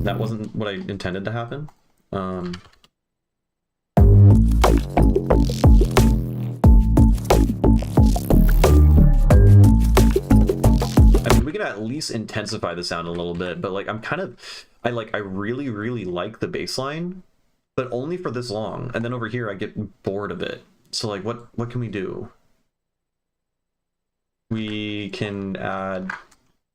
That wasn't what I intended to happen. I mean, we can at least intensify the sound a little bit, but like I really like the bass line, but only for this long. And then over here I get bored of it. So like what can we do? We can add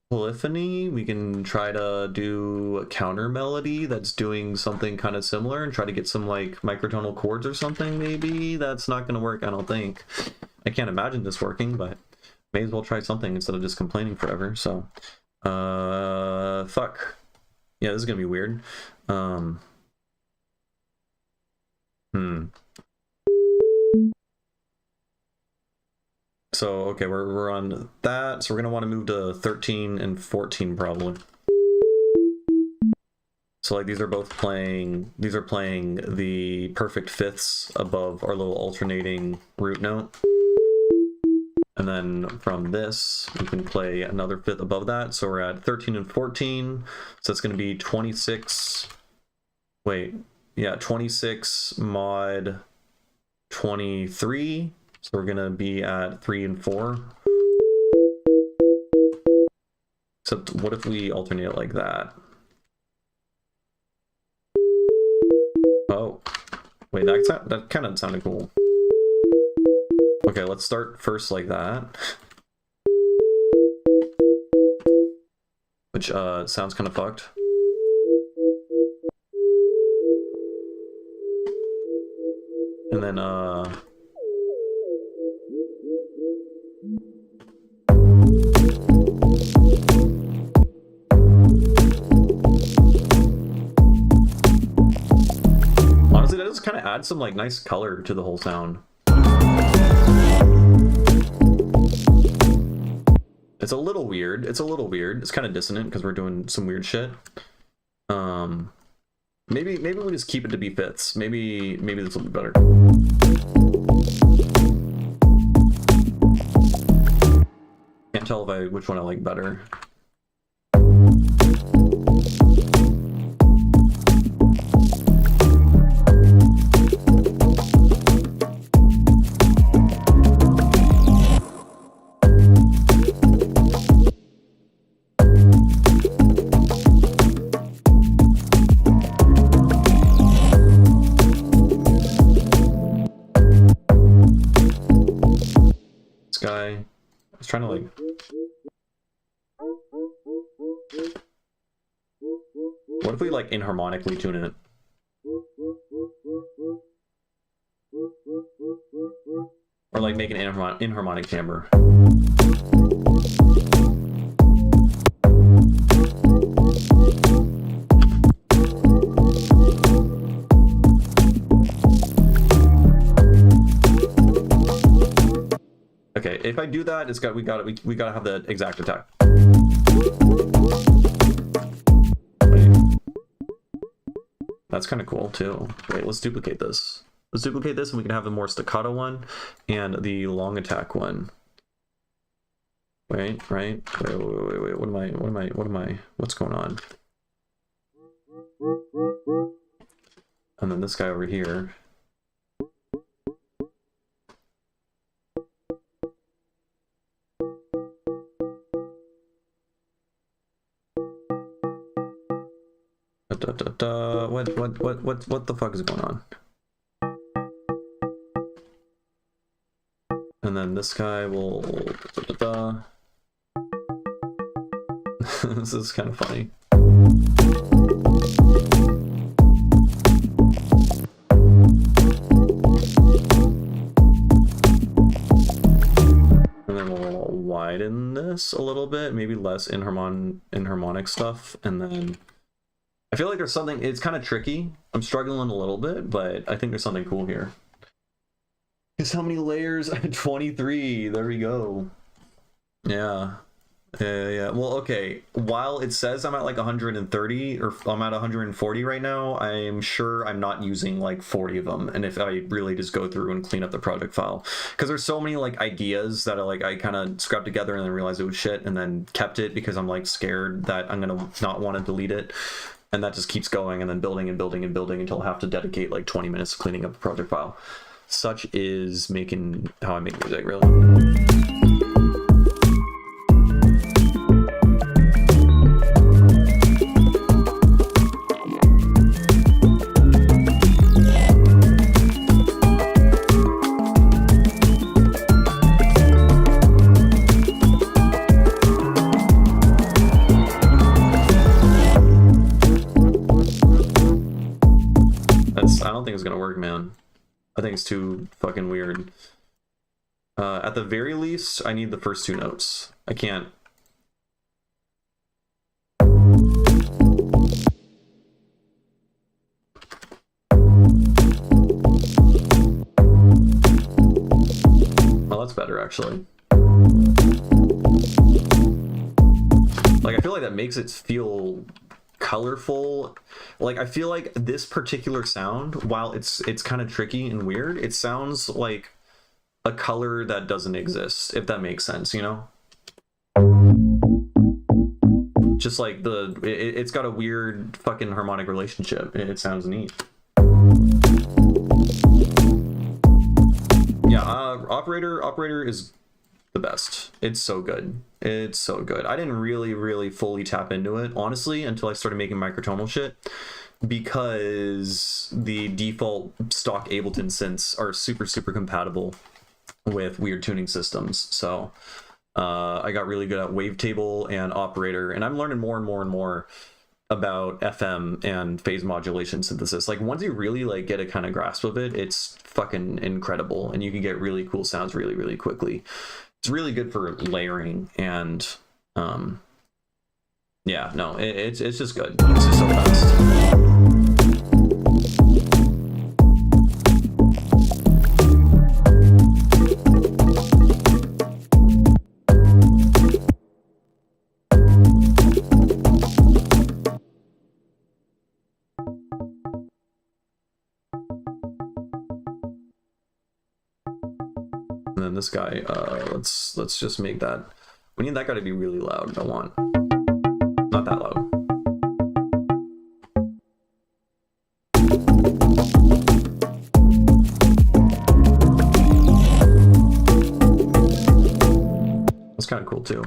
polyphony. We can try to do a counter melody that's doing something kind of similar and try to get some like microtonal chords or something. Maybe that's not going to work. I don't think. I can't imagine this working, but may as well try something instead of just complaining forever. So, fuck. Yeah, this is going to be weird. So, okay, we're on that. So we're going to want to move to 13 and 14 probably. So like these are playing the perfect fifths above our little alternating root note. And then from this, we can play another fifth above that. So we're at 13 and 14. So it's going to be 26. Wait, yeah, 26 mod 23. So we're going to be at 3 and 4. Except what if we alternate it like that? Oh, wait, that kind of sounded cool. Okay, let's start first like that. Which sounds kind of fucked. And then honestly, that just kind of adds some like nice color to the whole sound. It's a little weird. It's a little weird. It's kind of dissonant because we're doing some weird shit. Maybe we just keep it to be fifths. Maybe this will be better. Can't tell which one I like better. I was trying to like... What if we like inharmonically tune it? Or like make an inharmonic timbre. Okay, if I do that, we gotta have the exact attack. Wait. That's kind of cool too. Wait, let's duplicate this. Let's duplicate this, and we can have the more staccato one and the long attack one. Wait. What am I? What's going on? And then this guy over here. What the fuck is going on? And then this guy will... This is kind of funny. And then we'll widen this a little bit, maybe less inharmonic stuff, and then... I feel like there's something, it's kind of tricky. I'm struggling a little bit, but I think there's something cool here. Guess how many layers? 23, there we go. Yeah. Well, okay, while it says I'm at like 130, or I'm at 140 right now, I'm sure I'm not using like 40 of them. And if I really just go through and clean up the project file, because there's so many like ideas that I kind of scrubbed together and then realized it was shit, and then kept it because I'm like scared that I'm gonna not want to delete it. And that just keeps going and then building and building and building until I have to dedicate like 20 minutes to cleaning up the project file. Such is how I make music, really. I don't think it's gonna work, man. I think it's too fucking weird. At the very least, I need the first two notes. I can't. Oh, that's better, actually. Like, I feel like that makes it feel colorful. Like, I feel like this particular sound, while it's kind of tricky and weird, it sounds like a color that doesn't exist, if that makes sense, you know? Just like it's got a weird fucking harmonic relationship. It sounds neat. Yeah, operator is the best. It's so good. It's so good. I didn't really fully tap into it, honestly, until I started making microtonal shit, because the default stock Ableton synths are super compatible with weird tuning systems. So I got really good at wavetable and operator, and I'm learning more and more about FM and phase modulation synthesis. Like, once you really like get a kind of grasp of it, it's fucking incredible, and you can get really cool sounds really quickly. It's really good for layering, and yeah, no, it's just good. It's just so fast. this guy. Let's just make that. We need that guy to be really loud. I want not that loud. That's kind of cool too.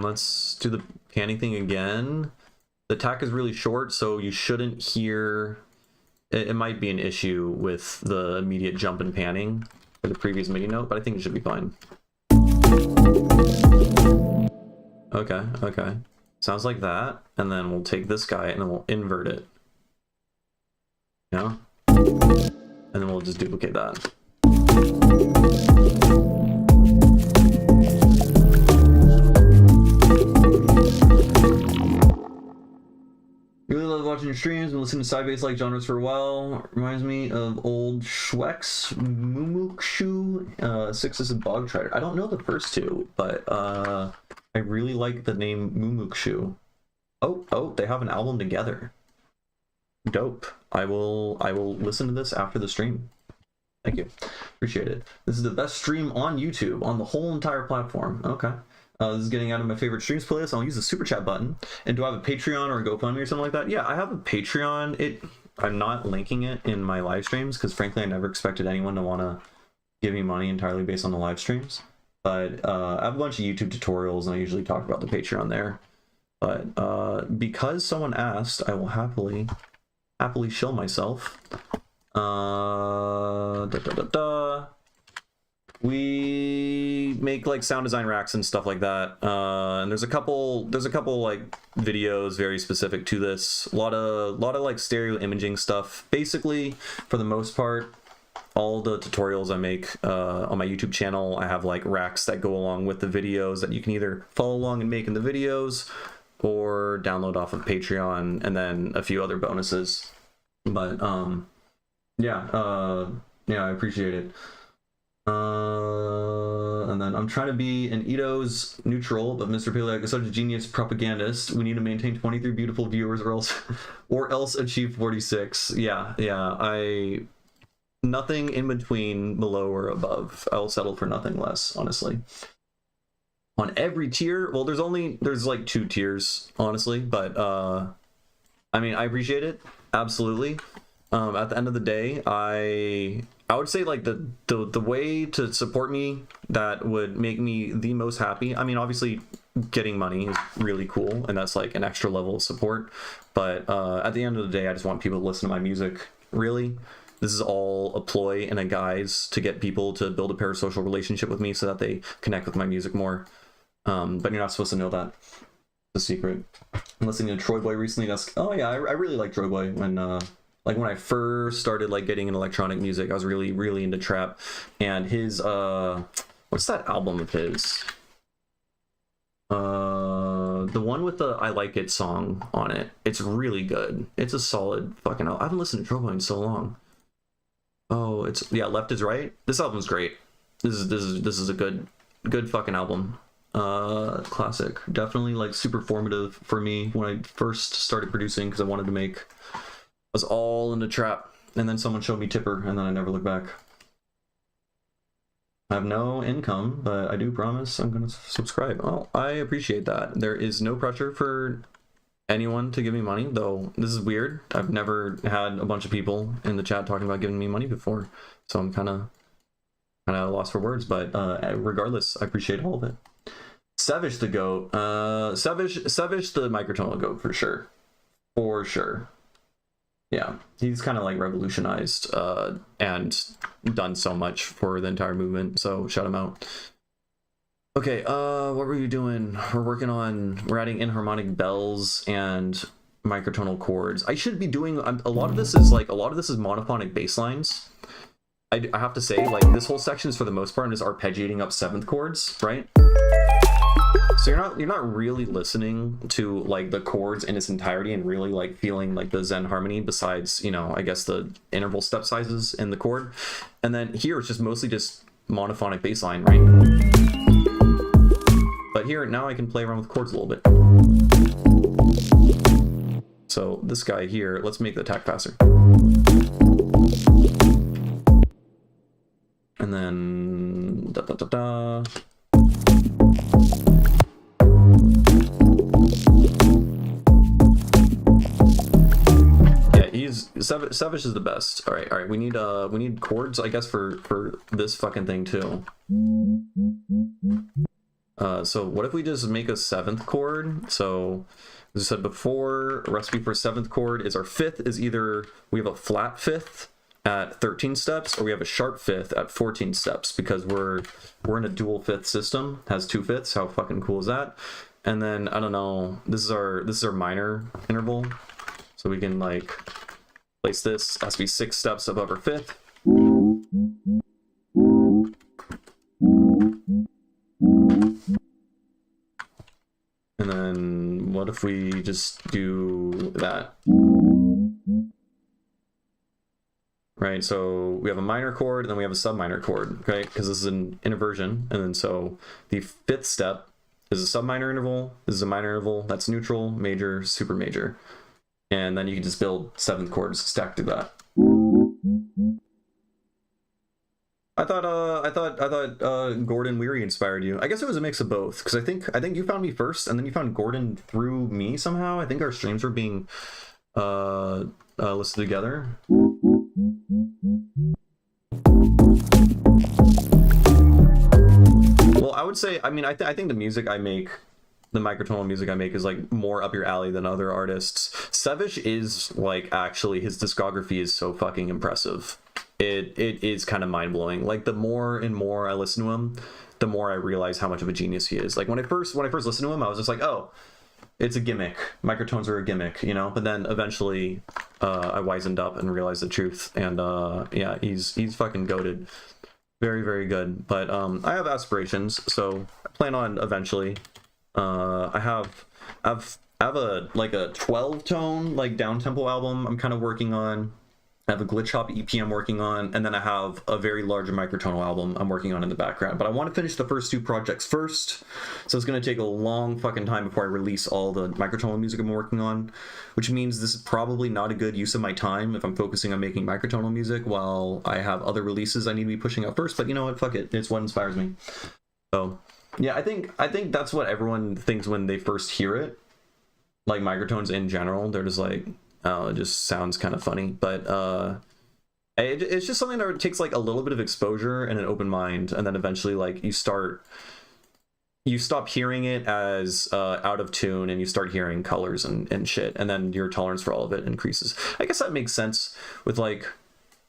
Let's do the panning thing again. The tack is really short, so you shouldn't hear... It might be an issue with the immediate jump and panning for the previous MIDI note, but I think it should be fine. Okay, okay. Sounds like that, and then we'll take this guy and then we'll invert it. Yeah? And then we'll just duplicate that. Really love watching your streams and listening to side bass like genres for a while. Reminds me of old Schweck's Mumukshu. 6 is a bog trotter. I don't know the first two, but I really like the name Mumukshu. Oh, they have an album together. Dope. I will listen to this after the stream. Thank you. Appreciate it. This is the best stream on YouTube on the whole entire platform. Okay. This is getting out of my favorite streams playlist. I'll use the super chat button. And do I have a Patreon or a GoFundMe or something like that? Yeah, I have a Patreon. I'm not linking it in my live streams because frankly I never expected anyone to want to give me money entirely based on the live streams. But I have a bunch of YouTube tutorials and I usually talk about the Patreon there. But because someone asked, I will happily shill myself. We make like sound design racks and stuff like that, and there's a couple like videos very specific to this. A lot of like stereo imaging stuff. Basically, for the most part, all the tutorials I make on my YouTube channel, I have like racks that go along with the videos that you can either follow along and make in the videos or download off of Patreon, and then a few other bonuses. But yeah, I appreciate it. And then I'm trying to be an Ito's neutral, but Mr. Paleac is such a genius propagandist. We need to maintain 23 beautiful viewers or else achieve 46. Yeah. Nothing in between, below or above. I'll settle for nothing less, honestly. On every tier, well, there's like 2 tiers, honestly, but I mean, I appreciate it, absolutely. At the end of the day, I would say like the way to support me that would make me the most happy. I mean, obviously getting money is really cool and that's like an extra level of support. But at the end of the day, I just want people to listen to my music. Really, this is all a ploy and a guise to get people to build a parasocial relationship with me so that they connect with my music more. But you're not supposed to know that. It's a secret. I'm listening to Troy Boy recently. Oh yeah, I really like Troy Boy when I first started like getting in electronic music. I was really into trap, and his what's that album of his? The one with the I Like It song on it. It's really good. It's a solid fucking album. I haven't listened to Troy Boy in so long. Oh, Left is Right. This album's great. This is a good fucking album. Classic. Definitely like super formative for me when I first started producing because I wanted to make. I was all into trap, and then someone showed me Tipper, and then I never looked back. I have no income, but I do promise I'm going to subscribe. Oh, I appreciate that. There is no pressure for anyone to give me money, though this is weird. I've never had a bunch of people in the chat talking about giving me money before, so I'm kind of at a loss for words, but regardless, I appreciate all of it. Sevish the GOAT. Sevish the Microtonal GOAT, for sure. For sure. Yeah, he's kind of like revolutionized and done so much for the entire movement, so shout him out. Okay, what were you doing? We're adding inharmonic bells and microtonal chords. I should be doing, a lot of this is monophonic bass lines. I have to say, like, this whole section is for the most part just arpeggiating up seventh chords, right? So you're not really listening to like the chords in its entirety and really like feeling like the Zen harmony besides, you know, I guess the interval step sizes in the chord. And then here it's just mostly just monophonic bass line, right? But here, now I can play around with chords a little bit. So this guy here, let's make the attack faster. And then da da da da. Yeah, Savage is the best. All right. We need chords, I guess, for this fucking thing too. So what if we just make a seventh chord? So as I said before, a recipe for seventh chord is our fifth is either we have a flat fifth at 13 steps or we have a sharp fifth at 14 steps because we're in a dual fifth system, has two fifths. How fucking cool is that? And then I don't know, this is our minor interval. So we can like place this, has to be 6 steps above our fifth. And then what if we just do that? Right, so we have a minor chord and then we have a subminor chord, okay? Because this is an inversion. And then so the fifth step is a subminor interval, this is a minor interval, that's neutral, major, super major. And then you can just build seventh chords stacked to that. I thought Gordon Weary inspired you. I guess it was a mix of both, because I think you found me first, and then you found Gordon through me somehow. I think our streams were being listed together. Well, I would say, I mean, I think the music I make, the microtonal music I make is like more up your alley than other artists. Sevish is like, actually, his discography is so fucking impressive. It is kind of mind-blowing. Like the more and more I listen to him, the more I realize how much of a genius he is. Like when I first listened to him, I was just like, oh, it's a gimmick. Microtones are a gimmick, you know? But then eventually I wisened up and realized the truth. And yeah, he's fucking goated. Very, very good. But I have aspirations, so I plan on eventually. I have a like a 12 tone like down tempo album I'm kind of working on. I have a glitch hop EP I'm working on, and then I have a very large microtonal album I'm working on in the background. But I want to finish the first 2 projects first, so it's going to take a long fucking time before I release all the microtonal music I'm working on, which means this is probably not a good use of my time if I'm focusing on making microtonal music while I have other releases I need to be pushing out first. But you know what, fuck it, it's what inspires me. So yeah, I think that's what everyone thinks when they first hear it, like microtones in general. They're just like, oh, it just sounds kind of funny. But it's just something that takes like a little bit of exposure and an open mind, and then eventually like you stop hearing it as out of tune, and you start hearing colors and shit, and then your tolerance for all of it increases. I guess that makes sense with like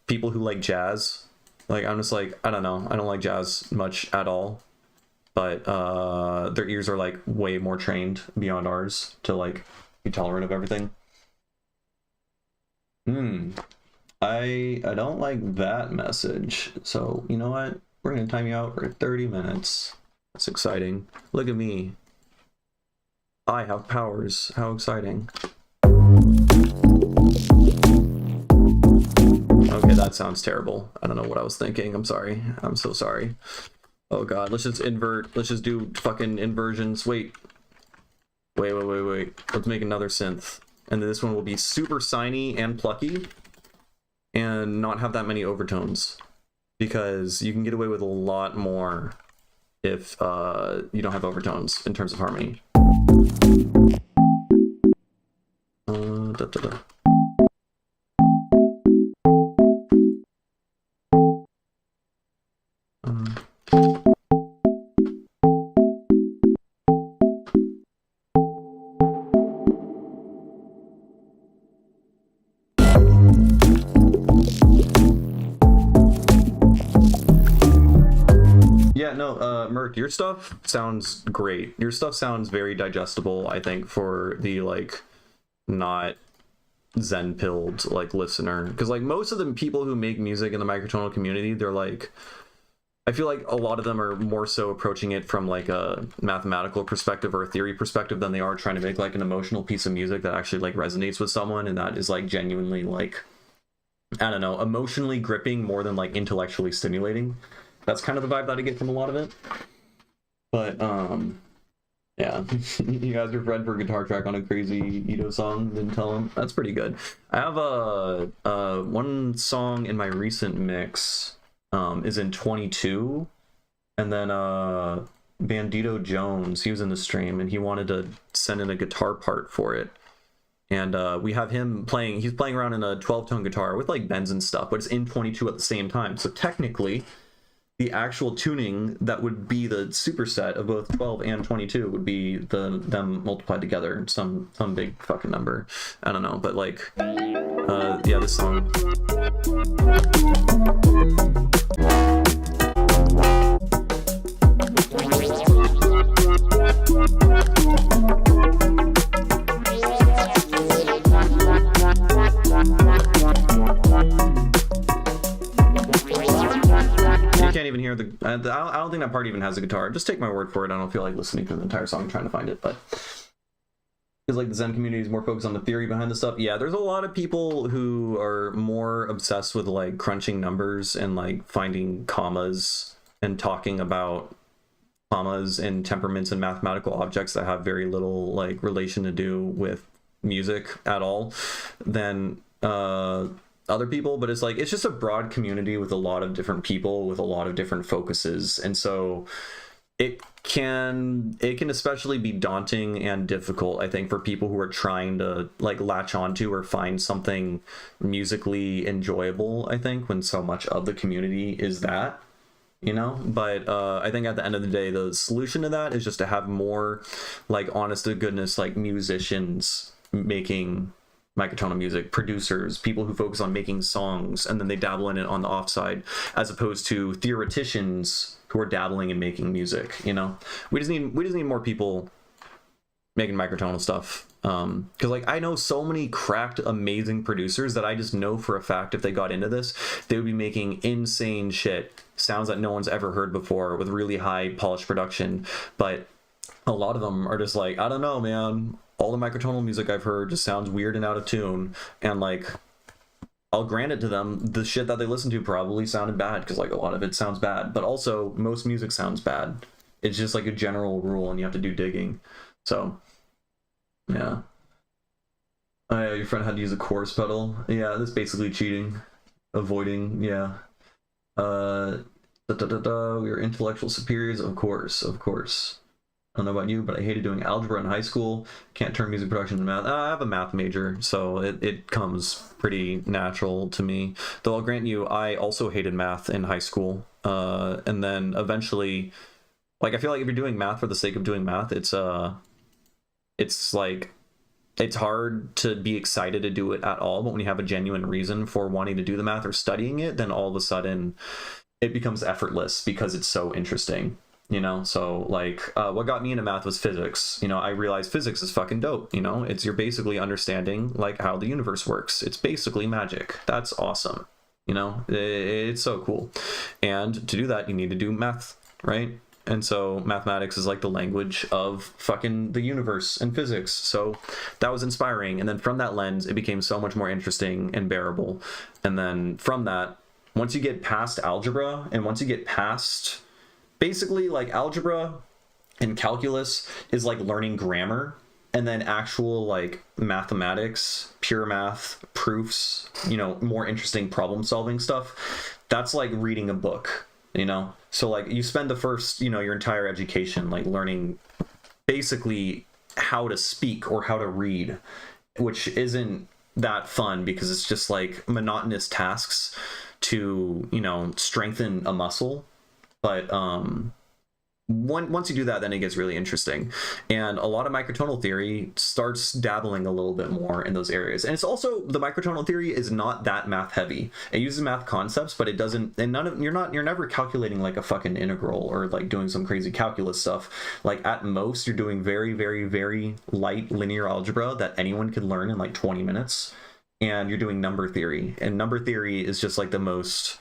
people who like jazz. Like I'm just like, I don't know, I don't like jazz much at all, but their ears are like way more trained beyond ours to like be tolerant of everything. I don't like that message. So you know what? We're gonna time you out for 30 minutes. That's exciting. Look at me. I have powers. How exciting. Okay, that sounds terrible. I don't know what I was thinking. I'm sorry. I'm so sorry. Oh god, let's just invert. Let's just do fucking inversions. Wait. Let's make another synth. And then this one will be super signy and plucky and not have that many overtones, because you can get away with a lot more if you don't have overtones in terms of harmony. Da, da, da. Yeah, no, Merc, your stuff sounds great. Your stuff sounds very digestible, I think, for the like not zen pilled like listener, because like most of the people who make music in the microtonal community, they're like, I feel like a lot of them are more so approaching it from like a mathematical perspective or a theory perspective than they are trying to make like an emotional piece of music that actually like resonates with someone, and that is like genuinely like, I don't know, emotionally gripping more than like intellectually stimulating. That's kind of the vibe that I get from a lot of it. But yeah, you guys are read for a guitar track on a crazy Ito song, didn't tell him. That's pretty good. I have a one song in my recent mix is in 22, and then Bandito Jones, he was in the stream and he wanted to send in a guitar part for it, and we have him playing, he's playing around in a 12-tone guitar with like bends and stuff, but it's in 22 at the same time, so technically the actual tuning that would be the superset of both 12 and 22 would be them multiplied together, some big fucking number. I don't know, but like yeah, this song. Can't even hear the I don't think that part even has a guitar. Just take my word for it. I don't feel like listening to the entire song trying to find it, but because like the Zen community is more focused on the theory behind the stuff. Yeah, there's a lot of people who are more obsessed with like crunching numbers and like finding commas and talking about commas and temperaments and mathematical objects that have very little like relation to do with music at all than other people. But it's like, it's just a broad community with a lot of different people with a lot of different focuses, and so it can especially be daunting and difficult, I think, for people who are trying to like latch onto or find something musically enjoyable, I think, when so much of the community is that, you know. But I think at the end of the day, the solution to that is just to have more like honest to goodness like musicians making microtonal music, producers, people who focus on making songs and then they dabble in it on the offside, as opposed to theoreticians who are dabbling in making music, you know. We just need more people making microtonal stuff, because like I know so many cracked amazing producers that I just know for a fact if they got into this, they would be making insane shit, sounds that no one's ever heard before with really high polished production. But a lot of them are just like, I don't know, man, all the microtonal music I've heard just sounds weird and out of tune, and like I'll grant it to them, the shit that they listen to probably sounded bad, because like a lot of it sounds bad, but also most music sounds bad. It's just like a general rule and you have to do digging. So yeah. Your friend had to use a chorus pedal. Yeah, that's basically cheating, avoiding. Yeah. We are intellectual superiors, of course. I don't know about you, but I hated doing algebra in high school. Can't turn music production into math. I have a math major, so it comes pretty natural to me. Though I'll grant you, I also hated math in high school. And then eventually, like, I feel like if you're doing math for the sake of doing math, it's like, it's hard to be excited to do it at all. But when you have a genuine reason for wanting to do the math or studying it, then all of a sudden it becomes effortless because it's so interesting. You know, so like what got me into math was physics. You know, I realized physics is fucking dope. You know, you're basically understanding like how the universe works. It's basically magic. That's awesome. You know, it's so cool. And to do that, you need to do math, right? And so mathematics is like the language of fucking the universe and physics. So that was inspiring. And then from that lens, it became so much more interesting and bearable. And then from that, once you get past algebra and once you get past basically like algebra and calculus is like learning grammar, and then actual like mathematics, pure math, proofs, you know, more interesting problem solving stuff, that's like reading a book, you know. So like you spend the first, you know, your entire education like learning basically how to speak or how to read, which isn't that fun because it's just like monotonous tasks to, you know, strengthen a muscle. But once you do that, then it gets really interesting. And a lot of microtonal theory starts dabbling a little bit more in those areas. And it's also, the microtonal theory is not that math heavy. It uses math concepts, but it doesn't, and you're never calculating like a fucking integral or like doing some crazy calculus stuff. Like at most you're doing very, very, very light linear algebra that anyone could learn in like 20 minutes. And you're doing number theory, and number theory is just like the most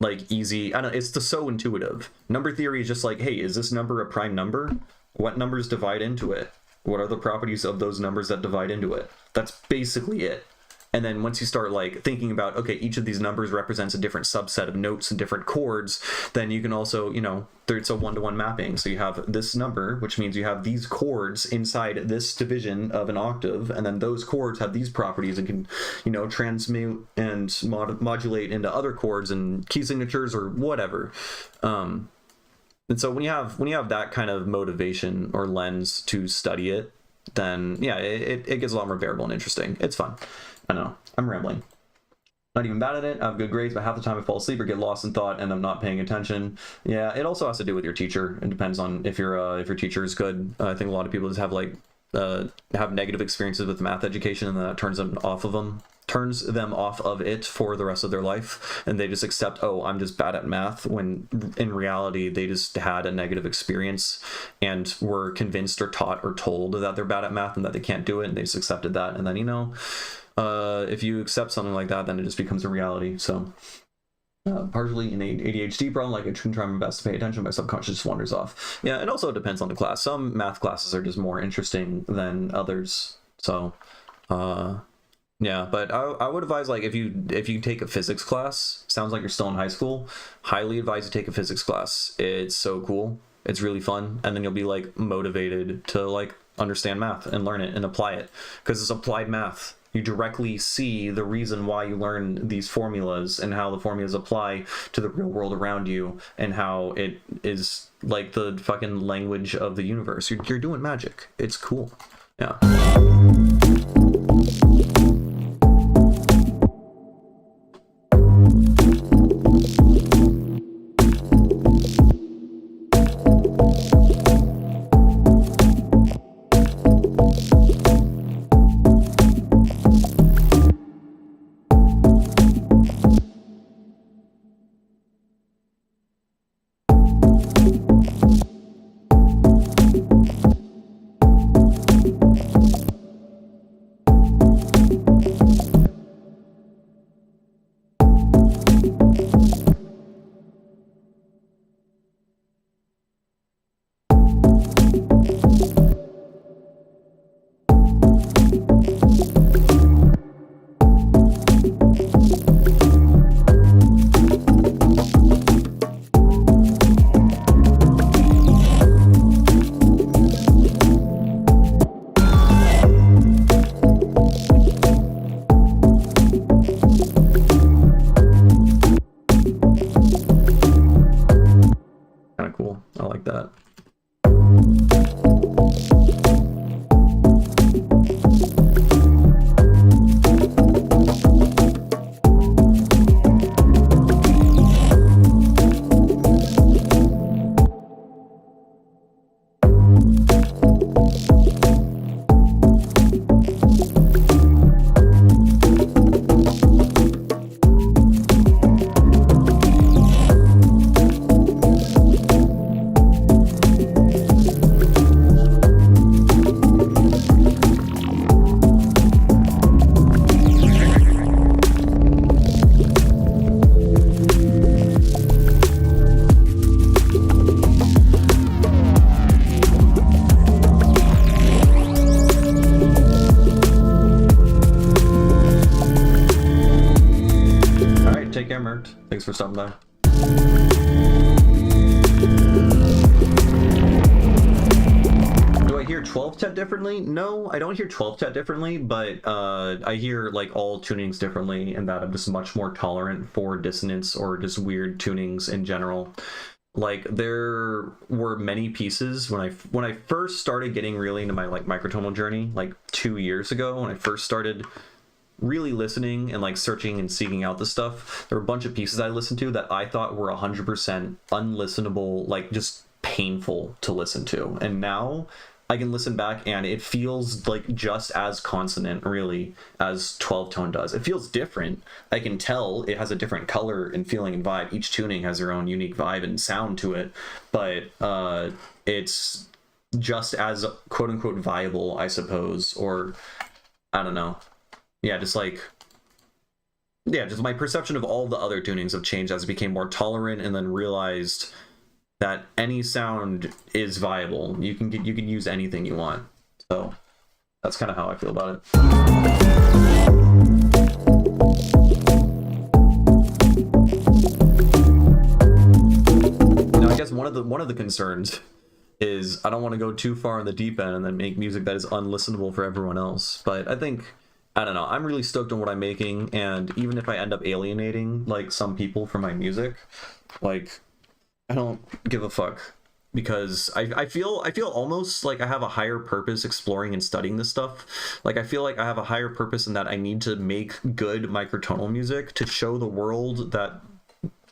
like easy, I don't know, it's so intuitive. Number theory is just like, hey, is this number a prime number? What numbers divide into it? What are the properties of those numbers that divide into it? That's basically it. And then once you start like thinking about, okay, each of these numbers represents a different subset of notes and different chords, then you can also, you know, it's a one-to-one mapping. So you have this number, which means you have these chords inside this division of an octave, and then those chords have these properties and can, you know, transmute and modulate into other chords and key signatures or whatever. And so when you have that kind of motivation or lens to study it, then yeah, it gets a lot more variable and interesting. It's fun. I know, I'm rambling. Not even bad at it. I have good grades, but half the time I fall asleep or get lost in thought and I'm not paying attention. Yeah, it also has to do with your teacher. It depends on if your teacher is good. I think a lot of people just have like have negative experiences with math education, and that turns them off of it for the rest of their life, and they just accept, oh, I'm just bad at math, when in reality they just had a negative experience and were convinced or taught or told that they're bad at math and that they can't do it, and they just accepted that. And then, you know, if you accept something like that, then it just becomes a reality. So partially an ADHD problem, like I can try my best to pay attention, my subconscious just wanders off. Yeah, it also depends on the class. Some math classes are just more interesting than others. So yeah, but I would advise, like, if you take a physics class, sounds like you're still in high school, highly advise you take a physics class. It's so cool. It's really fun, and then you'll be like motivated to like understand math and learn it and apply it, because it's applied math. You directly see the reason why you learn these formulas and how the formulas apply to the real world around you, and how it is like the fucking language of the universe. You're doing magic. It's cool. Yeah. Cool. I like that. Take care, Mert. Thanks for stopping by. Do I hear 12 tet differently? No, I don't hear 12 tet differently, but I hear like all tunings differently, and that I'm just much more tolerant for dissonance or just weird tunings in general. Like, there were many pieces when I first started getting really into my like microtonal journey, like 2 years ago, when I first started really listening and like searching and seeking out the stuff. There were a bunch of pieces I listened to that I thought were 100% unlistenable, like just painful to listen to. And now I can listen back and it feels like just as consonant, really, as 12 tone does. It feels different. I can tell it has a different color and feeling and vibe. Each tuning has their own unique vibe and sound to it, but it's just as quote unquote viable, I suppose, or I don't know. Yeah, just like, yeah, just my perception of all the other tunings have changed as I became more tolerant and then realized that any sound is viable. You can use anything you want. So that's kind of how I feel about it. Now, I guess one of the concerns is I don't want to go too far in the deep end and then make music that is unlistenable for everyone else. But I think, I don't know, I'm really stoked on what I'm making, and even if I end up alienating like some people from my music, like, I don't give a fuck, because I feel almost like I have a higher purpose exploring and studying this stuff. Like, I feel like I have a higher purpose in that I need to make good microtonal music to show the world that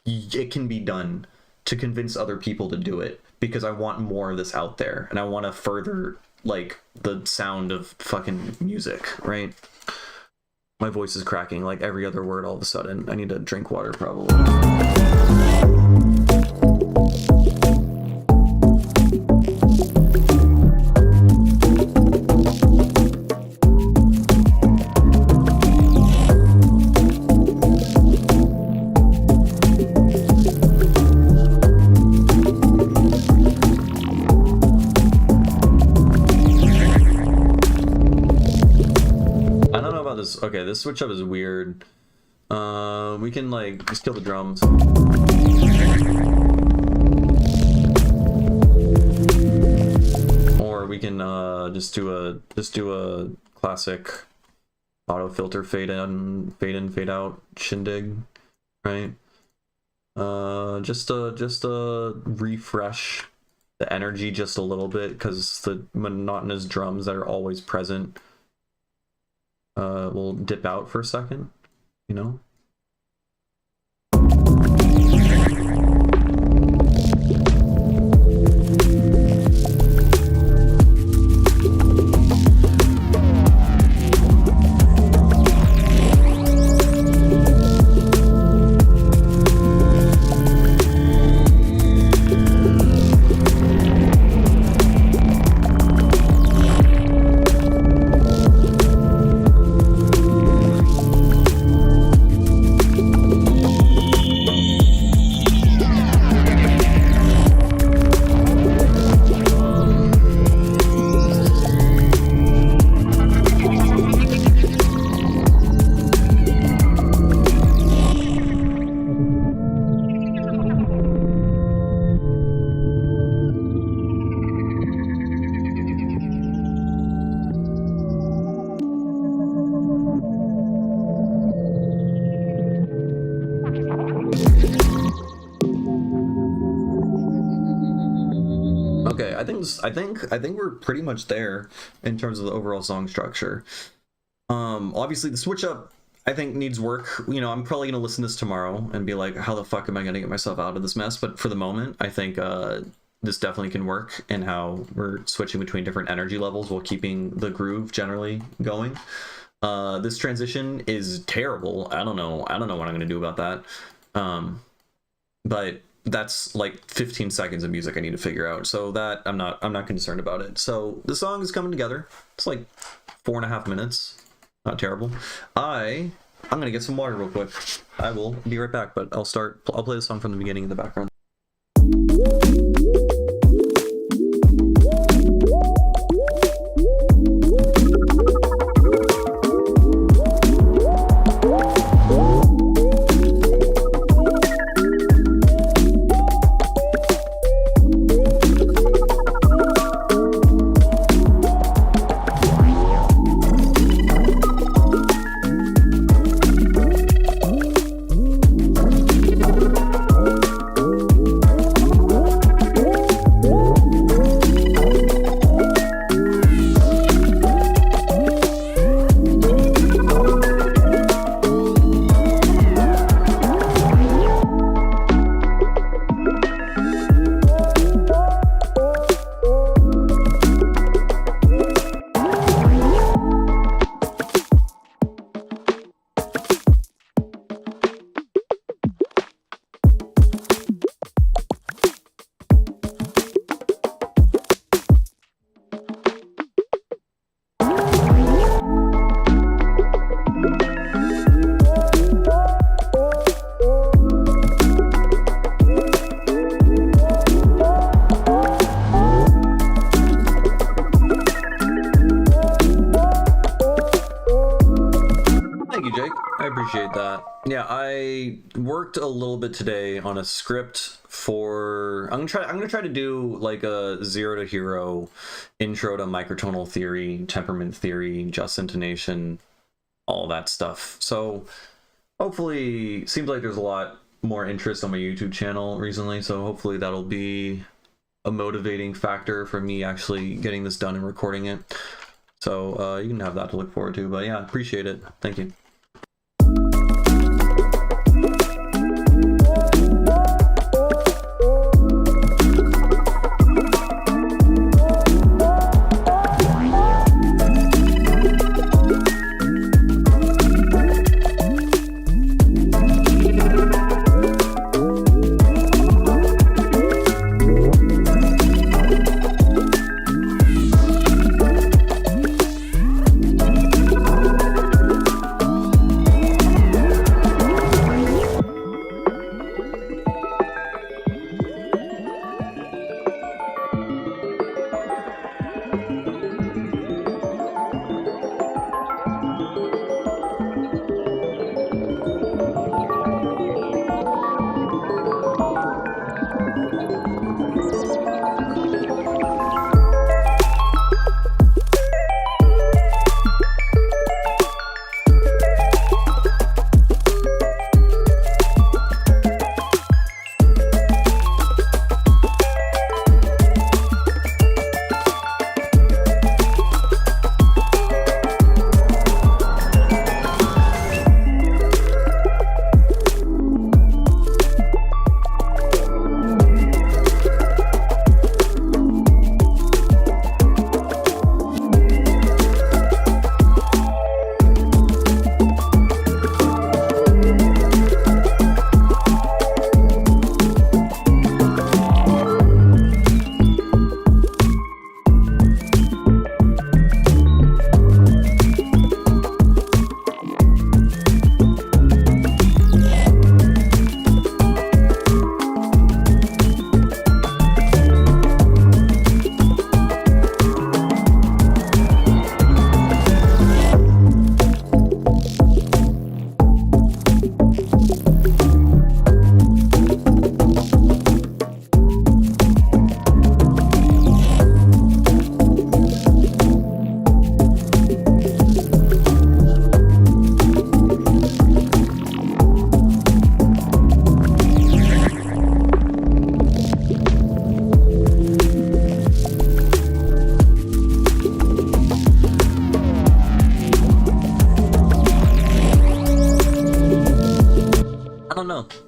it can be done, to convince other people to do it, because I want more of this out there, and I want to further like the sound of fucking music, right? My voice is cracking like every other word all of a sudden. I need to drink water probably. Okay, this switch up is weird. We can like just kill the drums. Or we can just do a classic auto filter fade in, fade out shindig, right? Just to refresh the energy just a little bit, because the monotonous drums that are always present will dip out for a second, you know? Okay, I think we're pretty much there in terms of the overall song structure. Obviously the switch up I think needs work. You know, I'm probably gonna listen to this tomorrow and be like, how the fuck am I gonna get myself out of this mess? But for the moment, I think this definitely can work, in how we're switching between different energy levels while keeping the groove generally going. This transition is terrible. I don't know what I'm gonna do about that. But that's like 15 seconds of music I need to figure out, so that I'm not concerned about it. So the song is coming together. It's like 4.5 minutes. Not terrible. I'm gonna get some water real quick. I will be right back, but I'll play the song from the beginning in the background. you, Jake. I appreciate that. Yeah, I worked a little bit today on a script for. I'm gonna try to do like a 0 to hero intro to microtonal theory, temperament theory, just intonation, all that stuff. So hopefully, seems like there's a lot more interest on my YouTube channel recently. So hopefully that'll be a motivating factor for me actually getting this done and recording it. So you can have that to look forward to. But yeah, appreciate it. Thank you.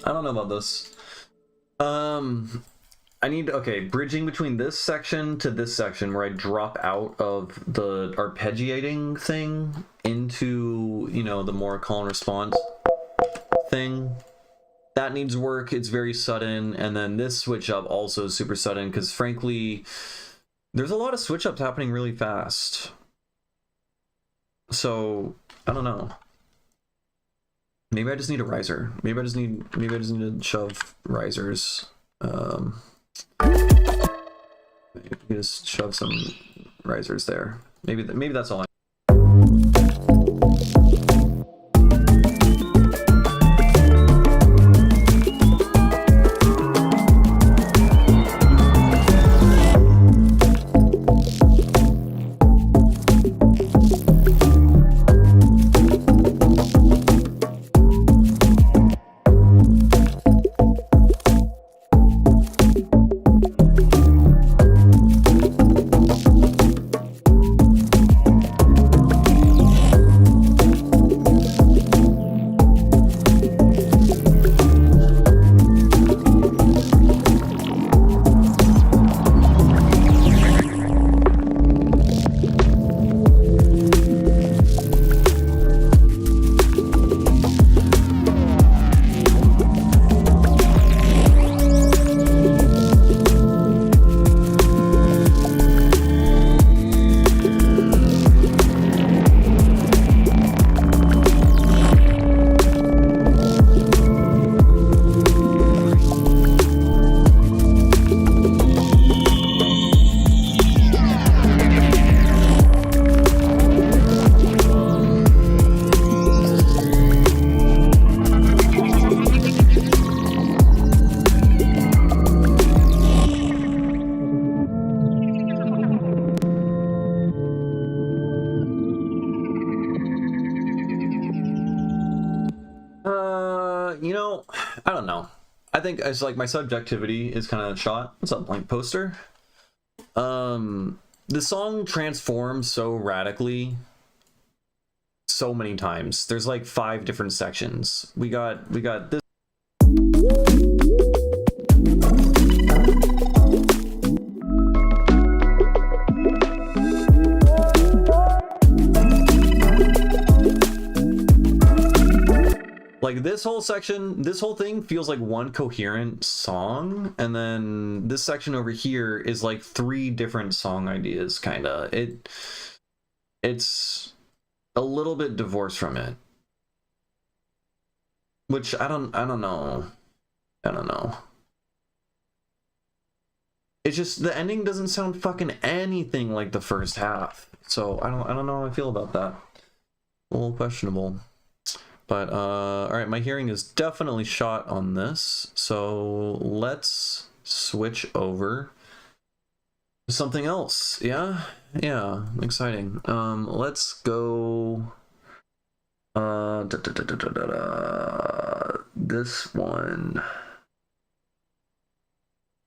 I don't know about this. I need, okay, bridging between this section to this section where I drop out of the arpeggiating thing into, you know, the more call and response thing. That needs work. It's very sudden. And then this switch up also is super sudden because frankly, there's a lot of switch ups happening really fast. So, I don't know. Maybe I just need a riser. Maybe I just need to shove risers. Maybe just shove some risers there. Maybe that's all I You know, I don't know. I think it's like my subjectivity is kind of shot. What's up, Blank Poster? The song transforms so radically so many times. There's like 5 different sections. We got this. Like this whole section, this whole thing feels like one coherent song, and then this section over here is like 3 different song ideas, kind of. It's a little bit divorced from it, which I don't know. It's just the ending doesn't sound fucking anything like the first half, so I don't know how I feel about that. A little questionable. But, alright, my hearing is definitely shot on this, so let's switch over to something else. Yeah, exciting. Let's go, this one.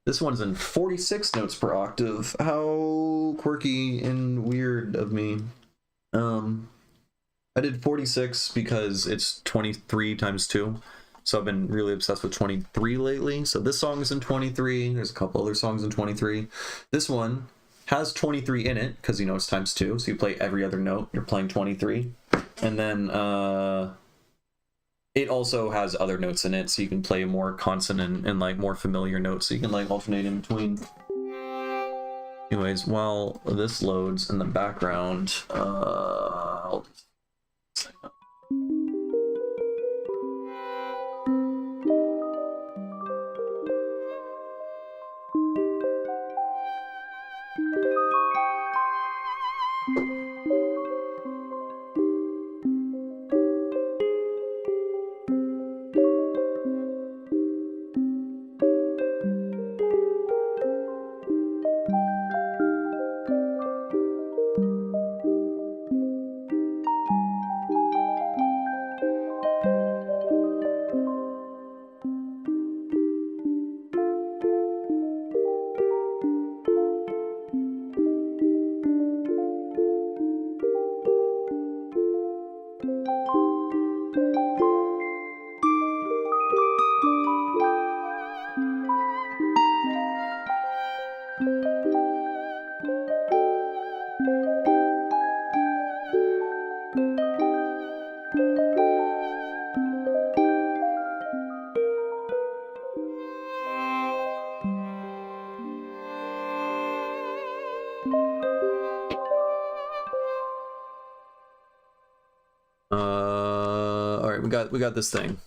This one's in 46 notes per octave. How quirky and weird of me. I did 46 because it's 23 times 2. So I've been really obsessed with 23 lately. So this song is in 23. There's a couple other songs in 23. This one has 23 in it because, you know, it's times 2. So you play every other note. You're playing 23. And then it also has other notes in it. So you can play more consonant and like more familiar notes. So you can like alternate in between. Anyways, while this loads in the background, I'll just all right, we got this thing.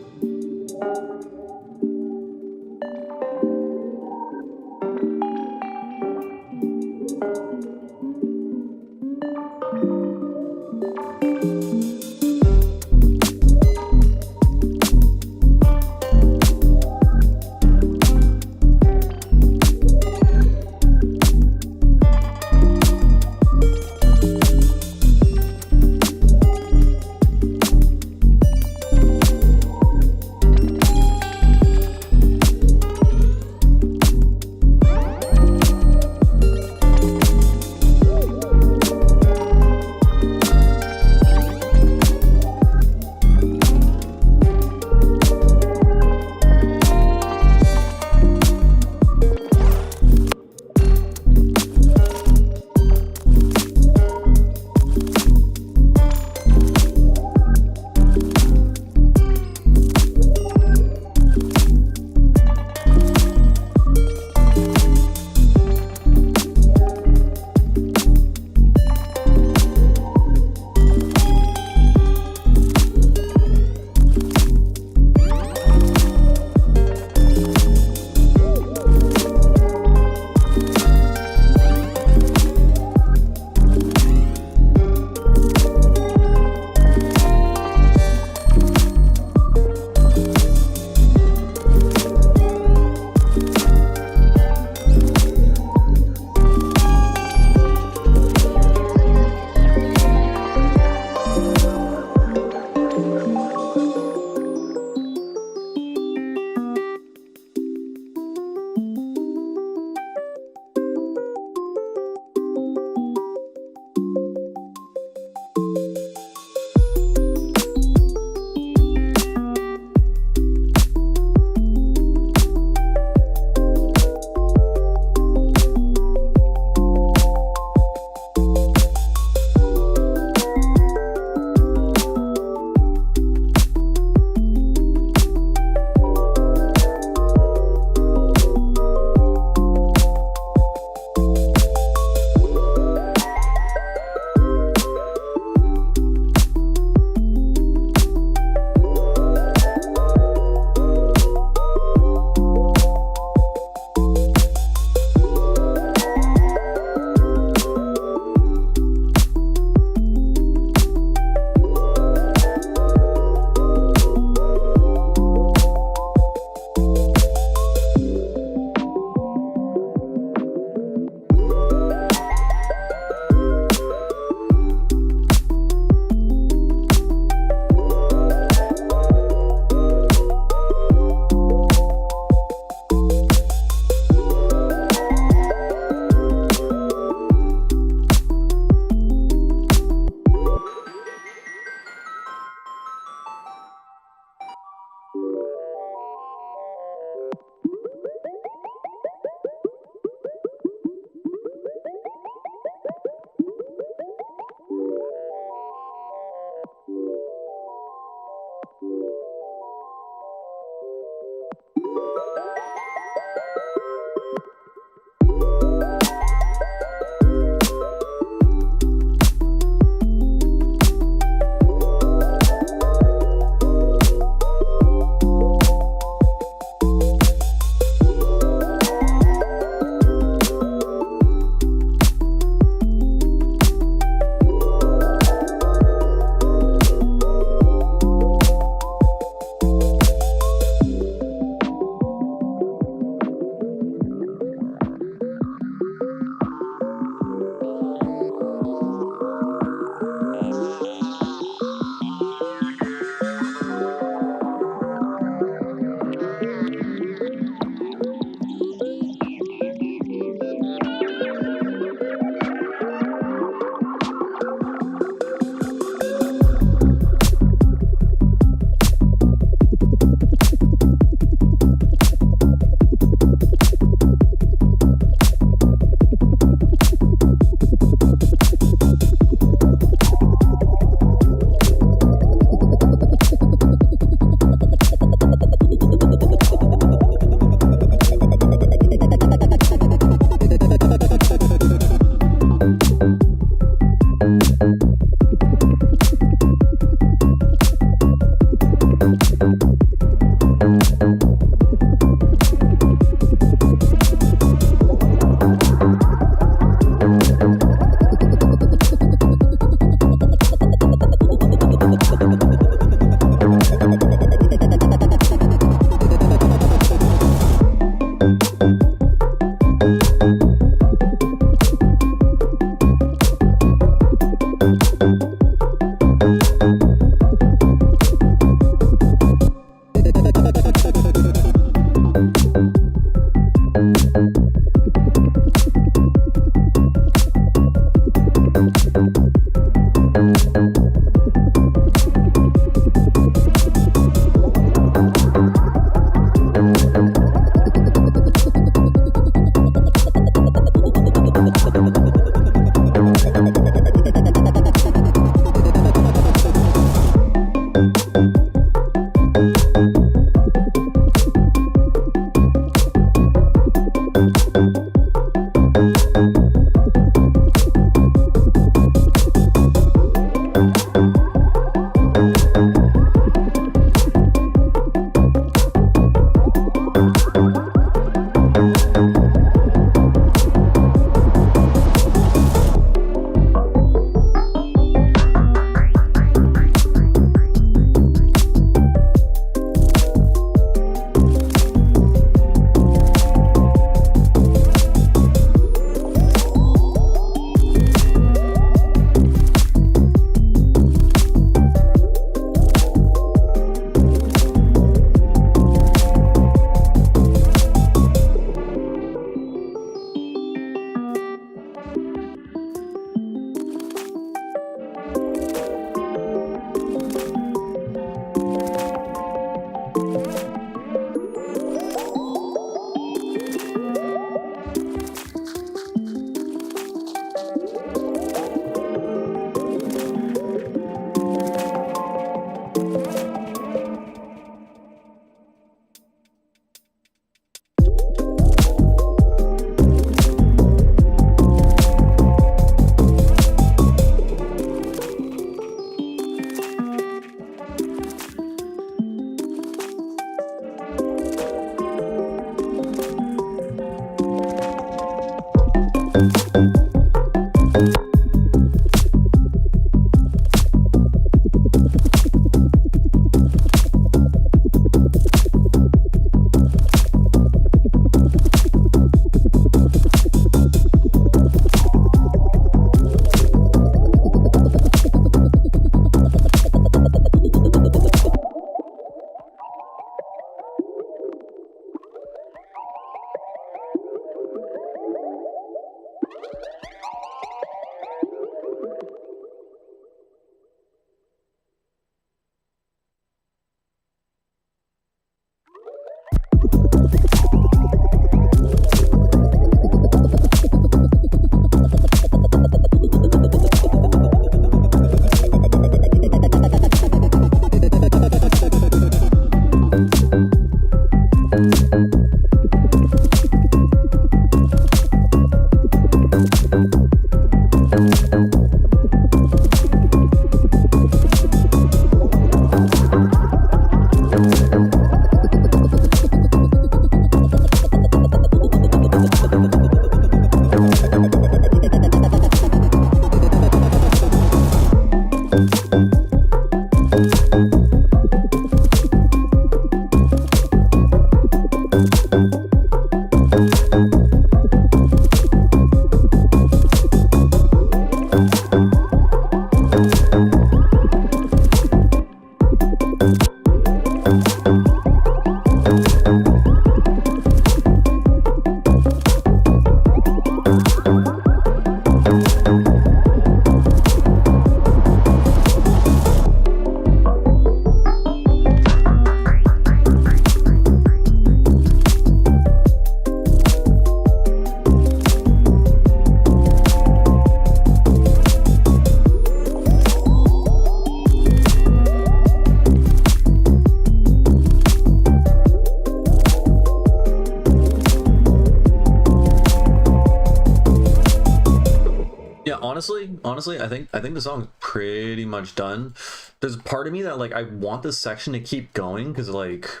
Honestly, I think the song's pretty much done. There's part of me that like I want this section to keep going because like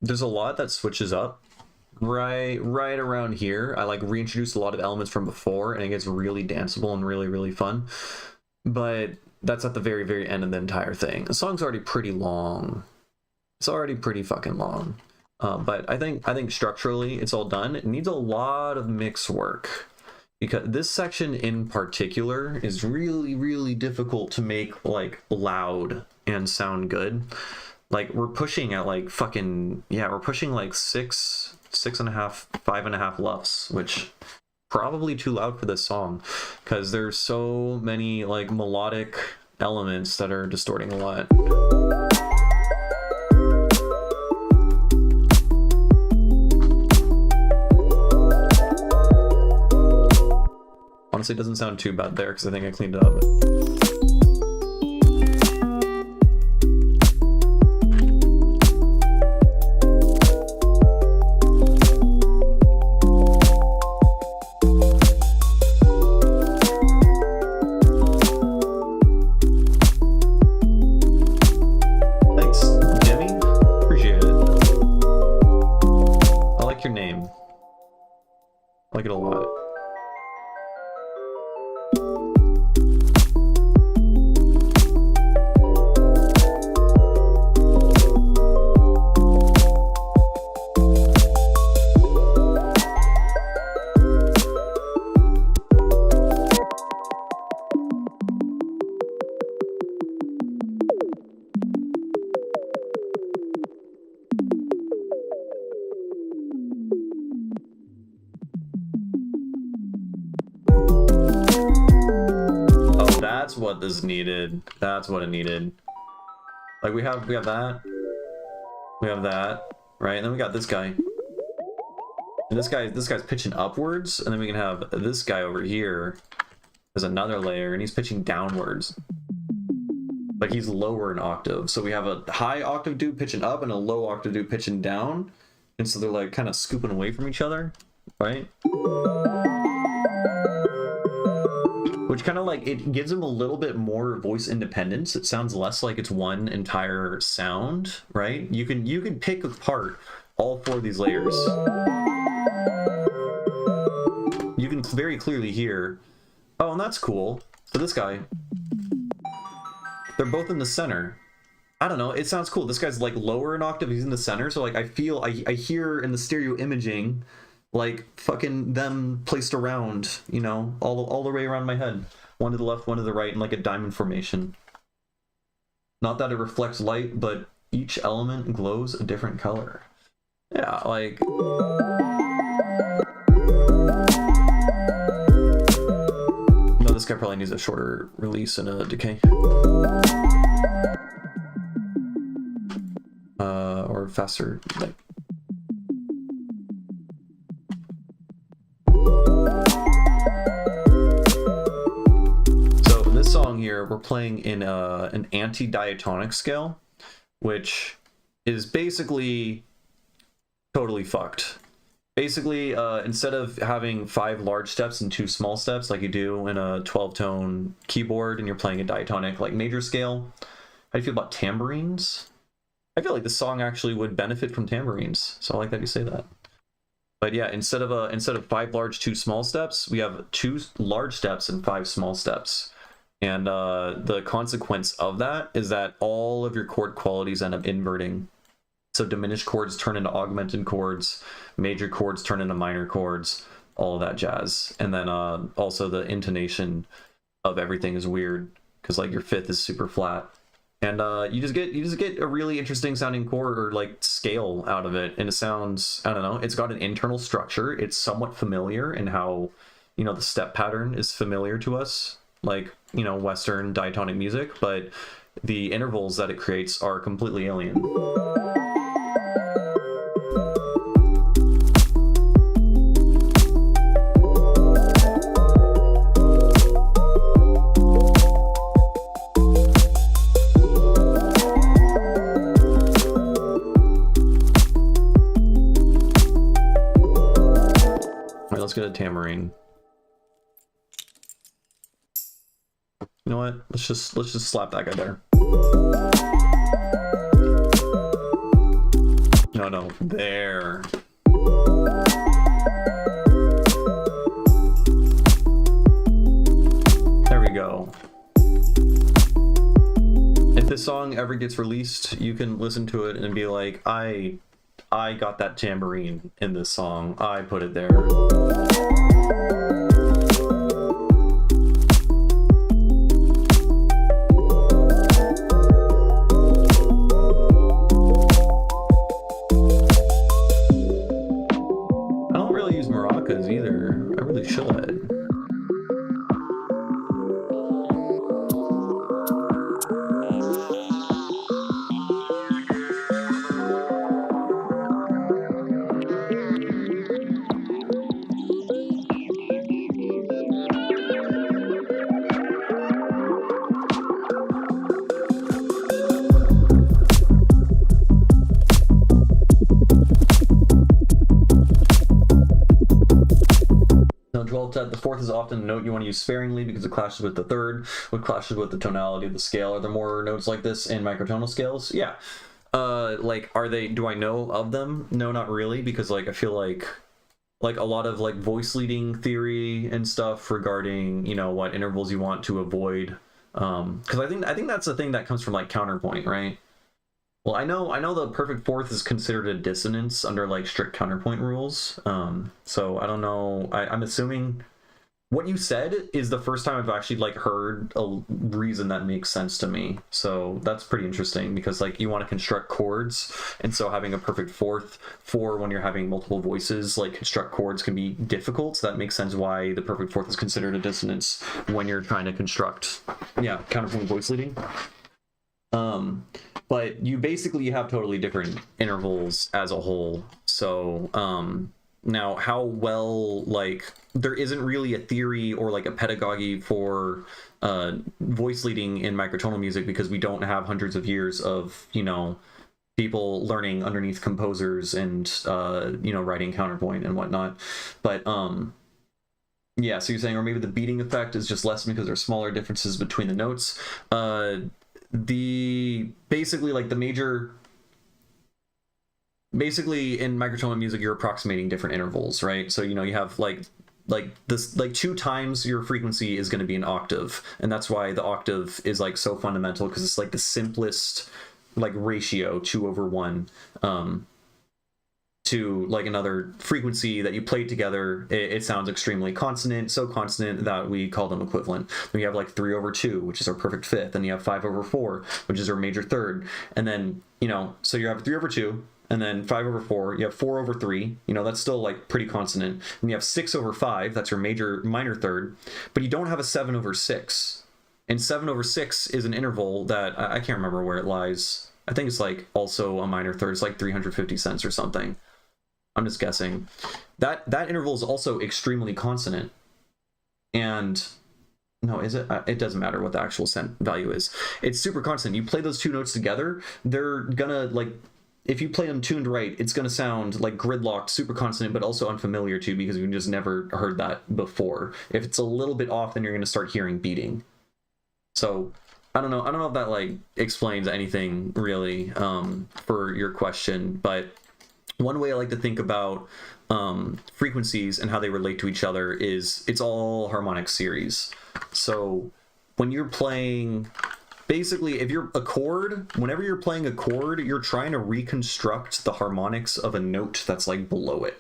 there's a lot that switches up right around here. I like reintroduced a lot of elements from before and it gets really danceable and really fun. But that's at the very end of the entire thing. The song's already pretty long. It's already pretty fucking long. But I think structurally it's all done. It needs a lot of mix work. Because this section in particular is really difficult to make like loud and sound good. Like we're pushing at like fucking, yeah, we're pushing like 6.5, 5.5 LUFS, which probably too loud for this song because there's so many like melodic elements that are distorting a lot. Honestly, it doesn't sound too bad there because I think I cleaned it up. Thanks, Jimmy. Appreciate it. I like your name. I like it a lot. That's what this needed. That's what it needed. Like we have that. We have that, right? And then we got this guy. And this guy's pitching upwards, and then we can have this guy over here as another layer, and he's pitching downwards. Like he's lower in octave. So we have a high octave dude pitching up and a low octave dude pitching down. And so they're like kind of scooping away from each other, right? Which kind of like, it gives him a little bit more voice independence. It sounds less like it's one entire sound, right? You can pick apart all four of these layers. You can very clearly hear, oh, and that's cool. So this guy, they're both in the center. I don't know, it sounds cool. This guy's like lower in octave, he's in the center. So like I hear in the stereo imaging like fucking them placed around, you know, all the way around my head. One to the left, one to the right, in like a diamond formation. Not that it reflects light, but each element glows a different color. Yeah, like... No, this guy probably needs a shorter release and a decay. Or faster, like... we're playing in an anti-diatonic scale, which is basically totally fucked. Basically, instead of having 5 large steps and 2 small steps like you do in a 12-tone keyboard and you're playing a diatonic like major scale, how do you feel about tambourines? I feel like the song actually would benefit from tambourines, so I like that you say that. But yeah, instead of 5 large, 2 small steps, we have 2 large steps and 5 small steps. And the consequence of that is that all of your chord qualities end up inverting. So diminished chords turn into augmented chords, major chords turn into minor chords, all of that jazz. And then also the intonation of everything is weird because like your 5th is super flat. And you just get a really interesting sounding chord or like scale out of it, and it sounds, I don't know, it's got an internal structure. It's somewhat familiar in how, you know, the step pattern is familiar to us, like, you know, Western diatonic music, but the intervals that it creates are completely alien. Let's get a tambourine. You know what? Let's just slap that guy there. No, there. There we go. If this song ever gets released, you can listen to it and be like, I got that tambourine in this song. I put it there. I don't really use maracas either. I really should. The 4th is often a note you want to use sparingly because it clashes with the 3rd, which clashes with the tonality of the scale. Are there more notes like this in microtonal scales? Yeah. Like, are they, do I know of them? No, not really, because like I feel like a lot of like voice leading theory and stuff regarding, you know, what intervals you want to avoid. Because I think that's the thing that comes from like counterpoint, right? Well, I know the perfect 4th is considered a dissonance under like strict counterpoint rules. So I don't know. I'm assuming what you said is the first time I've actually like heard a reason that makes sense to me. So that's pretty interesting because like you want to construct chords, and so having a perfect 4th for when you're having multiple voices, like construct chords can be difficult. So that makes sense why the perfect 4th is considered a dissonance when you're trying to construct, yeah, counterpoint voice leading. But you basically have totally different intervals as a whole. So now how well, like, there isn't really a theory or like a pedagogy for voice leading in microtonal music because we don't have hundreds of years of, you know, people learning underneath composers and you know, writing counterpoint and whatnot. But yeah, so you're saying, or maybe the beating effect is just lessened because there's smaller differences between the notes. Basically like the major, basically in microtonal music you're approximating different intervals, right? So, you know, you have like this, like 2 times your frequency is going to be an octave, and that's why the octave is like so fundamental, because it's like the simplest like ratio, 2/1 to like another frequency that you play together. It sounds extremely consonant, so consonant that we call them equivalent. Then you have like 3/2, which is our perfect 5th, and you have 5/4, which is our major 3rd, and then, you know, so you have 3/2, and then 5/4, you have 4/3, you know, that's still like pretty consonant, and you have 6/5, that's your minor 3rd, but you don't have a 7/6, and 7/6 is an interval that I can't remember where it lies. I think it's like also a minor 3rd. It's like 350 cents or something. I'm just guessing. That interval is also extremely consonant, and no, is it? It doesn't matter what the actual cent value is. It's super constant. You play those two notes together, they're gonna like, if you play them tuned right, it's gonna sound like gridlocked, super consonant, but also unfamiliar too, because you just never heard that before. If it's a little bit off, then you're gonna start hearing beating. So I don't know if that like explains anything really for your question, but one way I like to think about frequencies and how they relate to each other is it's all harmonic series. So when you're playing, basically, if you're a chord, whenever you're playing a chord, you're trying to reconstruct the harmonics of a note that's like below it,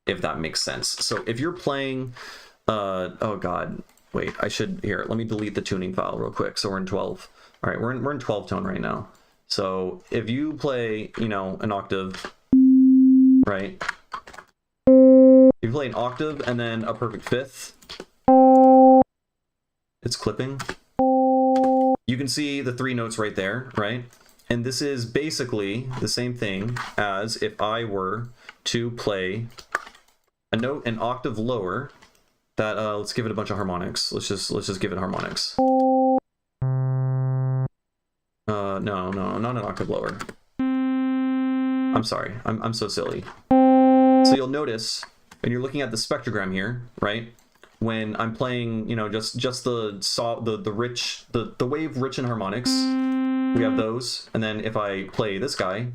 if that makes sense. So if you're playing, oh God, wait, I should, here, let me delete the tuning file real quick. So we're in 12. All right, we're in 12 tone right now. So if you play, you know, an octave, right? You play an octave and then a perfect fifth. It's clipping. You can see the three notes right there, right? And this is basically the same thing as if I were to play a note an octave lower. That let's give it a bunch of harmonics. Let's just give it harmonics. No, not an octave lower. I'm sorry, I'm so silly. So you'll notice when you're looking at the spectrogram here, right? When I'm playing, you know, just the wave rich in harmonics, we have those, and then if I play this guy,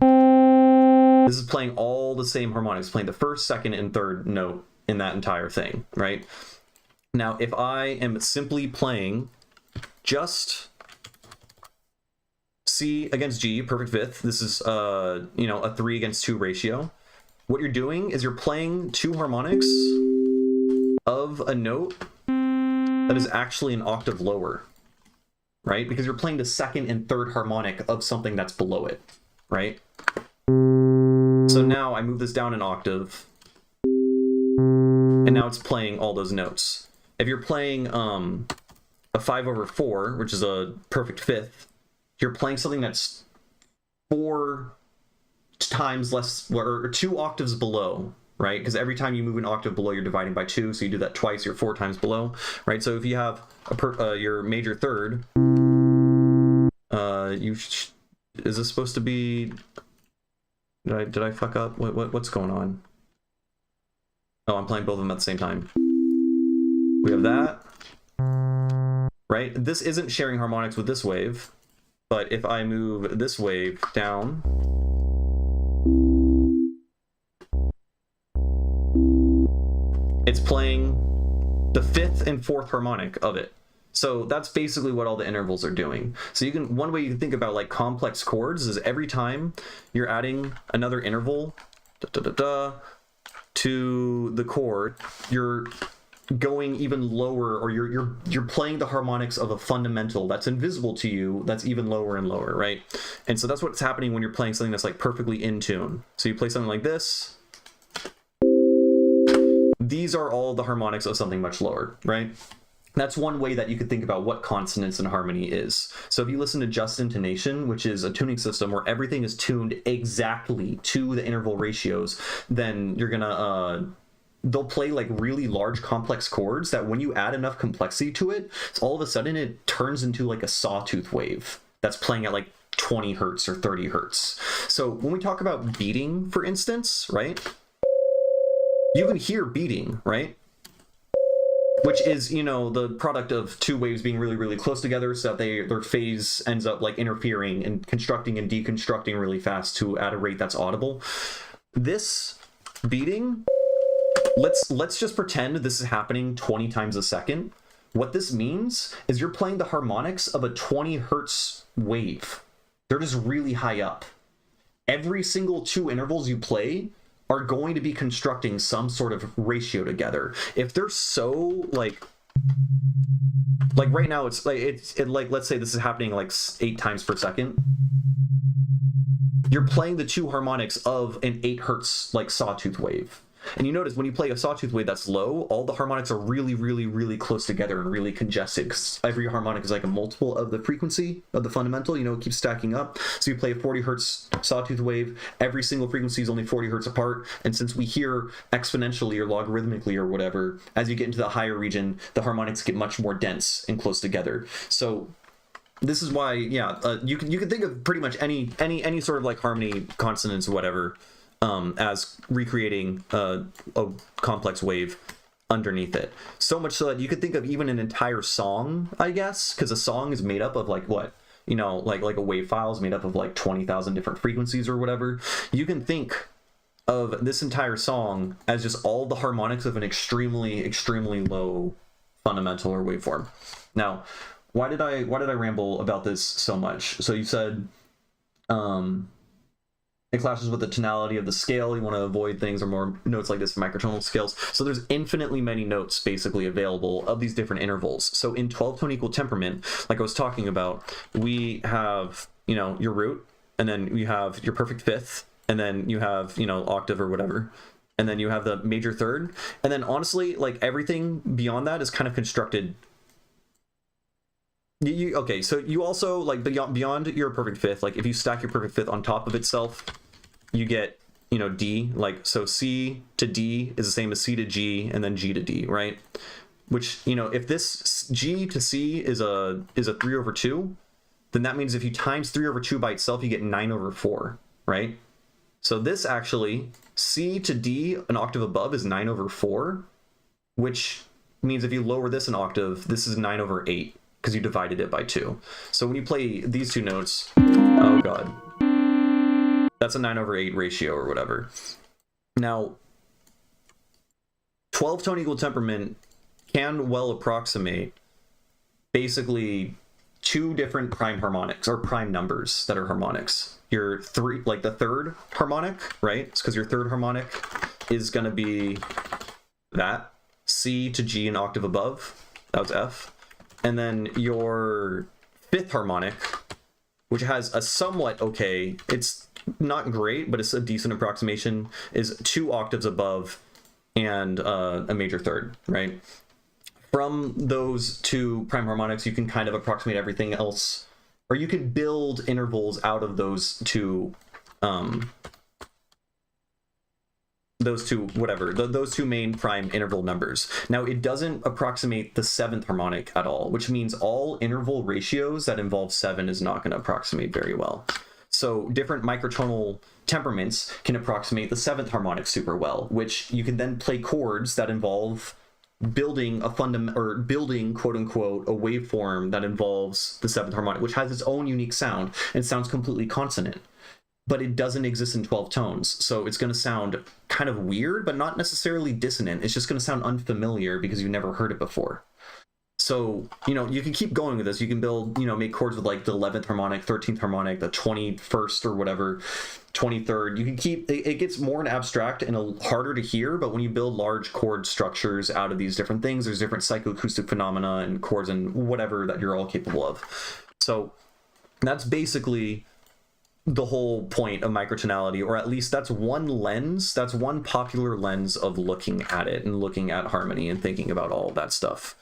this is playing all the same harmonics, playing the first, second, and third note in that entire thing, right? Now, if I am simply playing just C against G, perfect fifth, this is you know, a 3 against 2 ratio. What you're doing is you're playing two harmonics of a note that is actually an octave lower, right? Because you're playing the second and third harmonic of something that's below it, right? So now I move this down an octave, and now it's playing all those notes. If you're playing a 5/4, which is a perfect fifth, you're playing something that's 4 times less, or 2 octaves below, right? Because every time you move an octave below, you're dividing by 2, so you do that twice, you're 4 times below, right? So if you have your major third, is this supposed to be? Did I fuck up? What's going on? Oh, I'm playing both of them at the same time. We have that, right? This isn't sharing harmonics with this wave, but if I move this wave down, it's playing the 5th and 4th harmonic of it. So that's basically what all the intervals are doing. So you can, one way you can think about like complex chords is every time you're adding another interval to the chord, you're going even lower, or you're playing the harmonics of a fundamental that's invisible to you, that's even lower and lower, right? And so that's what's happening when you're playing something that's like perfectly in tune. So you play something like this. These are all the harmonics of something much lower, right? That's one way that you could think about what consonance and harmony is. So if you listen to just intonation, which is a tuning system where everything is tuned exactly to the interval ratios, then you're gonna they'll play like really large complex chords that when you add enough complexity to it, all of a sudden it turns into like a sawtooth wave that's playing at like 20 hertz or 30 hertz. So when we talk about beating, for instance, right? You can hear beating, right? Which is, you know, the product of two waves being really, really close together so that their phase ends up like interfering and constructing and deconstructing really fast to at a rate that's audible. This beating, let's just pretend this is happening 20 times a second. What this means is you're playing the harmonics of a 20 hertz wave. They're just really high up. Every single 2 intervals you play are going to be constructing some sort of ratio together. If they're so like right now, it's like let's say this is happening like 8 times per second. You're playing the 2 harmonics of an 8 hertz like sawtooth wave. And you notice when you play a sawtooth wave that's low, all the harmonics are really, really, really close together and really congested, because every harmonic is like a multiple of the frequency of the fundamental, you know, it keeps stacking up. So you play a 40 hertz sawtooth wave, every single frequency is only 40 hertz apart. And since we hear exponentially or logarithmically or whatever, as you get into the higher region, the harmonics get much more dense and close together. So this is why, yeah, you can think of pretty much any sort of like harmony, consonants, or whatever, as recreating a complex wave underneath it. So much so that you could think of even an entire song, I guess, because a song is made up of like what, you know, like a wave file is made up of like 20,000 different frequencies or whatever. You can think of this entire song as just all the harmonics of an extremely, extremely low fundamental or waveform. Now, why did I ramble about this so much? So you said it clashes with the tonality of the scale. You want to avoid things or more notes like this for microtonal scales. So there's infinitely many notes basically available of these different intervals. So in 12-tone equal temperament, like I was talking about, we have, you know, your root, and then you have your perfect fifth, and then you have, you know, octave or whatever, and then you have the major third, and then honestly, like everything beyond that is kind of constructed. Okay, so you also, like, beyond your perfect fifth, like if you stack your perfect fifth on top of itself, you get, you know, D. Like, so C to D is the same as C to G and then G to D, right? Which, you know, if this G to C is a 3/2, then that means if you times 3/2 by itself, you get 9/4, right? So this actually, C to D, an octave above, is 9/4, which means if you lower this an octave, this is 9/8. Because you divided it by 2. So when you play these two notes, oh god, that's a 9/8 ratio or whatever. Now, 12-tone equal temperament can well approximate basically two different prime harmonics, or prime numbers that are harmonics. Your three, like the third harmonic, right? It's because your third harmonic is going to be that, C to G an octave above, that was F. And then your fifth harmonic, which has a somewhat okay, it's not great, but it's a decent approximation, is 2 octaves above and a major third, right? From those two prime harmonics, you can kind of approximate everything else, or you can build intervals out of those two those two main prime interval numbers. Now, it doesn't approximate the 7th harmonic at all, which means all interval ratios that involve 7 is not going to approximate very well. So different microtonal temperaments can approximate the 7th harmonic super well, which you can then play chords that involve building building quote unquote a waveform that involves the 7th harmonic, which has its own unique sound and sounds completely consonant. But it doesn't exist in 12 tones. So it's going to sound kind of weird, but not necessarily dissonant. It's just going to sound unfamiliar because you've never heard it before. So, you know, you can keep going with this. You can build, you know, make chords with like the 11th harmonic, 13th harmonic, the 21st or whatever, 23rd. You can keep, it gets more abstract and harder to hear, but when you build large chord structures out of these different things, there's different psychoacoustic phenomena and chords and whatever that you're all capable of. So that's basically the whole point of microtonality, or at least that's one lens, that's one popular lens of looking at it and looking at harmony and thinking about all that stuff.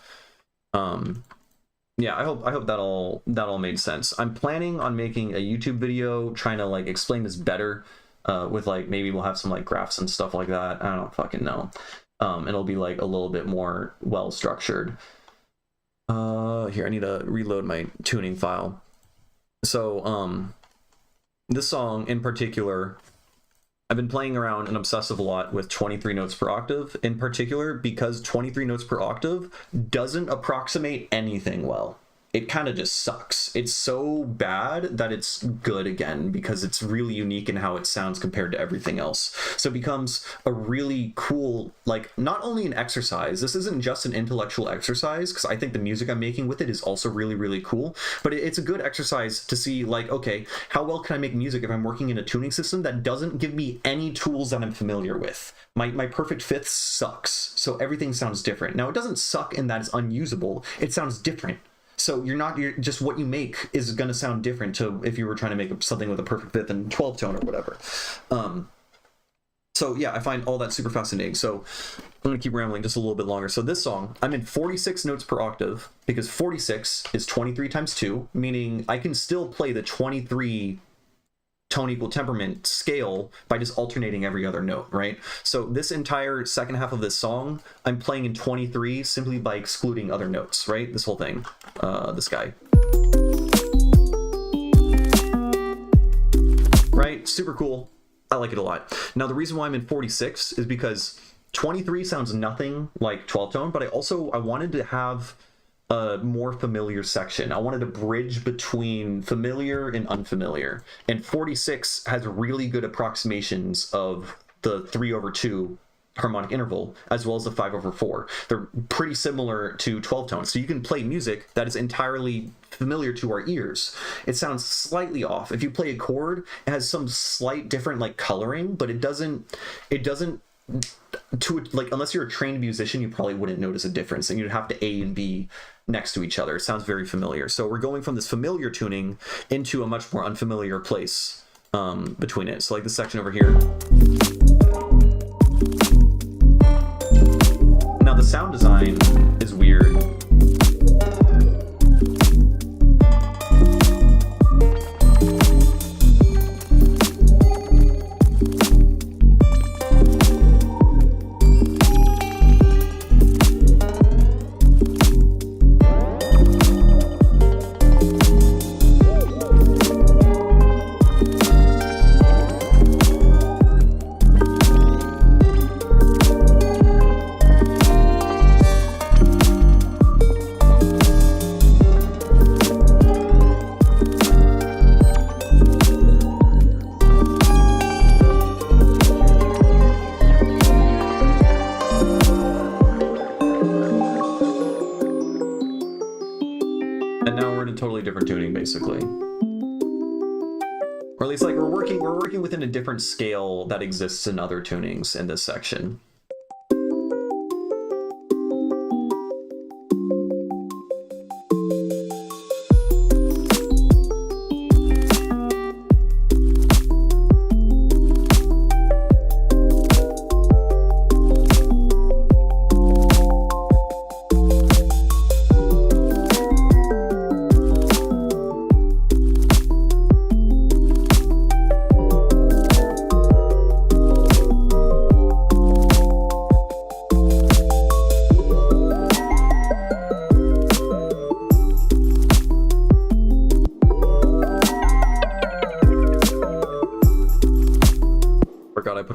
Yeah, I hope that all made sense. I'm planning on making a YouTube video trying to like explain this better, with like maybe we'll have some like graphs and stuff like that. I don't fucking know. It'll be like a little bit more well structured. Here, I need to reload my tuning file. So this song in particular, I've been playing around and obsessive a lot with 23 notes per octave in particular, because 23 notes per octave doesn't approximate anything well. It kind of just sucks. It's so bad that it's good again, because it's really unique in how it sounds compared to everything else. So it becomes a really cool, like, not only an exercise, this isn't just an intellectual exercise, because I think the music I'm making with it is also really, really cool, but it's a good exercise to see, like, okay, how well can I make music if I'm working in a tuning system that doesn't give me any tools that I'm familiar with? My perfect fifth sucks, so everything sounds different. Now, it doesn't suck in that it's unusable, it sounds different. So you're just what you make is going to sound different to if you were trying to make something with a perfect fifth and 12 tone or whatever. So yeah, I find all that super fascinating. So I'm gonna keep rambling just a little bit longer. So this song, I'm in 46 notes per octave because 46 is 23 times 2, meaning I can still play the 23 tone equal temperament scale by just alternating every other note, right? So this entire second half of this song, I'm playing in 23 simply by excluding other notes, right? This whole thing, this guy. Right, super cool. I like it a lot. Now, the reason why I'm in 46 is because 23 sounds nothing like 12 tone, but I wanted to have a more familiar section. I wanted to bridge between familiar and unfamiliar. And 46 has really good approximations of the 3/2 harmonic interval, as well as the 5/4. They're pretty similar to 12 tone. So you can play music that is entirely familiar to our ears. It sounds slightly off. If you play a chord, it has some slight different like coloring, but it doesn't to like, unless you're a trained musician, you probably wouldn't notice a difference, and you'd have to A and B next to each other. It sounds very familiar. So we're going from this familiar tuning into a much more unfamiliar place between it. So like this section over here. Now the sound design is weird. Basically, or at least like we're working within a different scale that exists in other tunings in this section.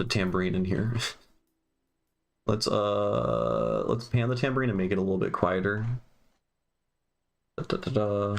Tambourine in here. Let's pan the tambourine and make it a little bit quieter. Da, da, da, da.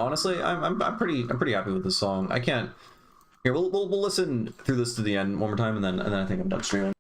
Honestly, I'm pretty happy with this song. I can't. Here, we'll listen through this to the end one more time, and then I think I'm done streaming.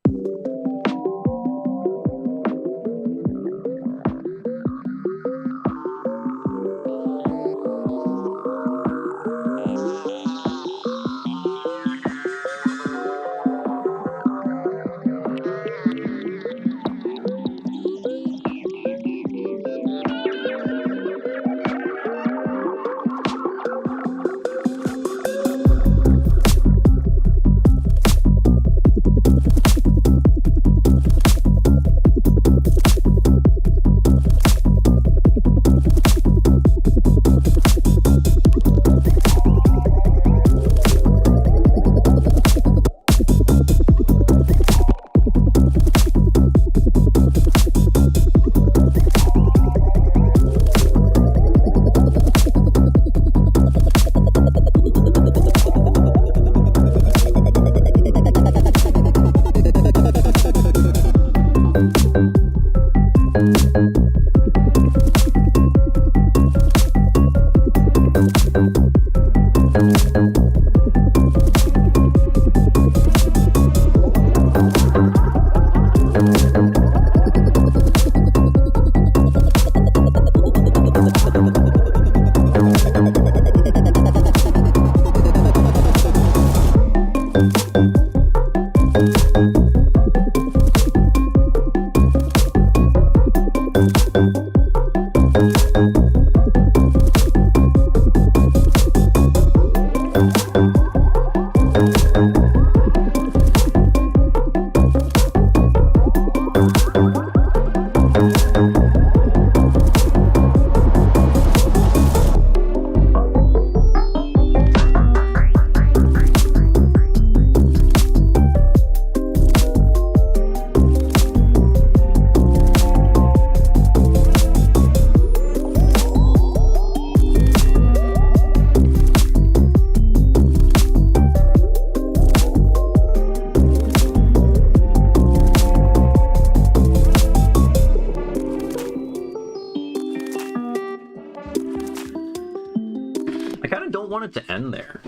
it to end there.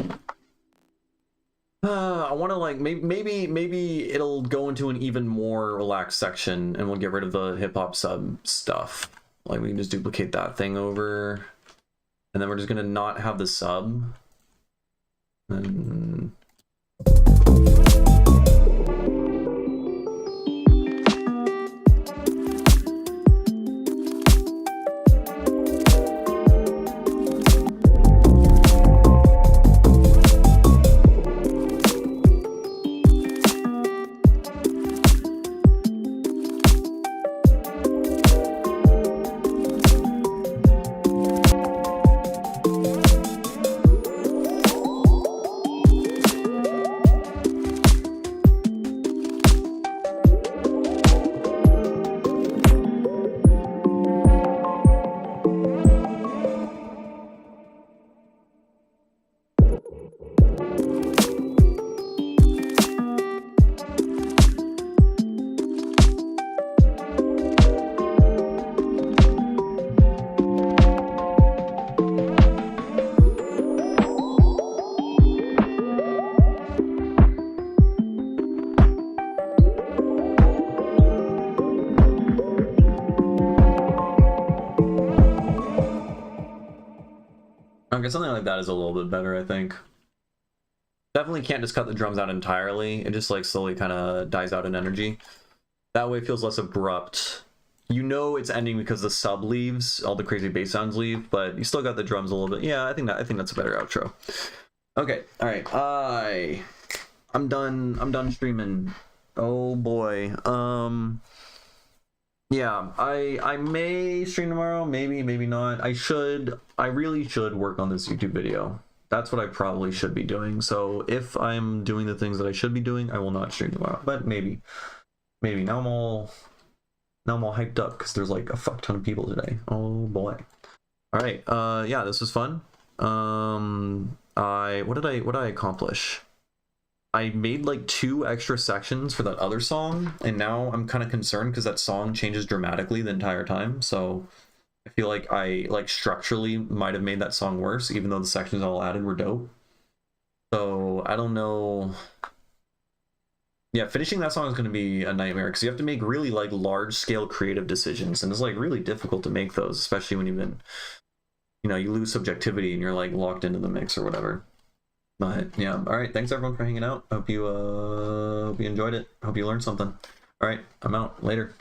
I want to like maybe it'll go into an even more relaxed section, and we'll get rid of the hip hop sub stuff. Like we can just duplicate that thing over, and then we're just gonna not have the sub. And okay, something like that is a little bit better, I think. Definitely can't just cut the drums out entirely. It just like slowly kind of dies out in energy. That way it feels less abrupt. You know it's ending because the sub leaves, all the crazy bass sounds leave, but you still got the drums a little bit. Yeah, I think that's a better outro. Okay, all right. I'm done streaming. Oh boy. Yeah, I may stream tomorrow, maybe not. I really should work on this YouTube video. That's what I probably should be doing. So if I'm doing the things that I should be doing, I will not stream tomorrow. But maybe. Now I'm all hyped up because there's like a fuck ton of people today. Oh boy. All right. Yeah, this was fun. What did I accomplish? I made like 2 extra sections for that other song, and now I'm kind of concerned because that song changes dramatically the entire time. So I feel like I structurally might have made that song worse, even though the sections all added were dope. So I don't know. Yeah, finishing that song is going to be a nightmare because you have to make really like large scale creative decisions, and it's like really difficult to make those, especially when you've been, you lose subjectivity and you're like locked into the mix or whatever. But yeah, all right. Thanks everyone for hanging out. Hope you enjoyed it. Hope you learned something. All right, I'm out. Later.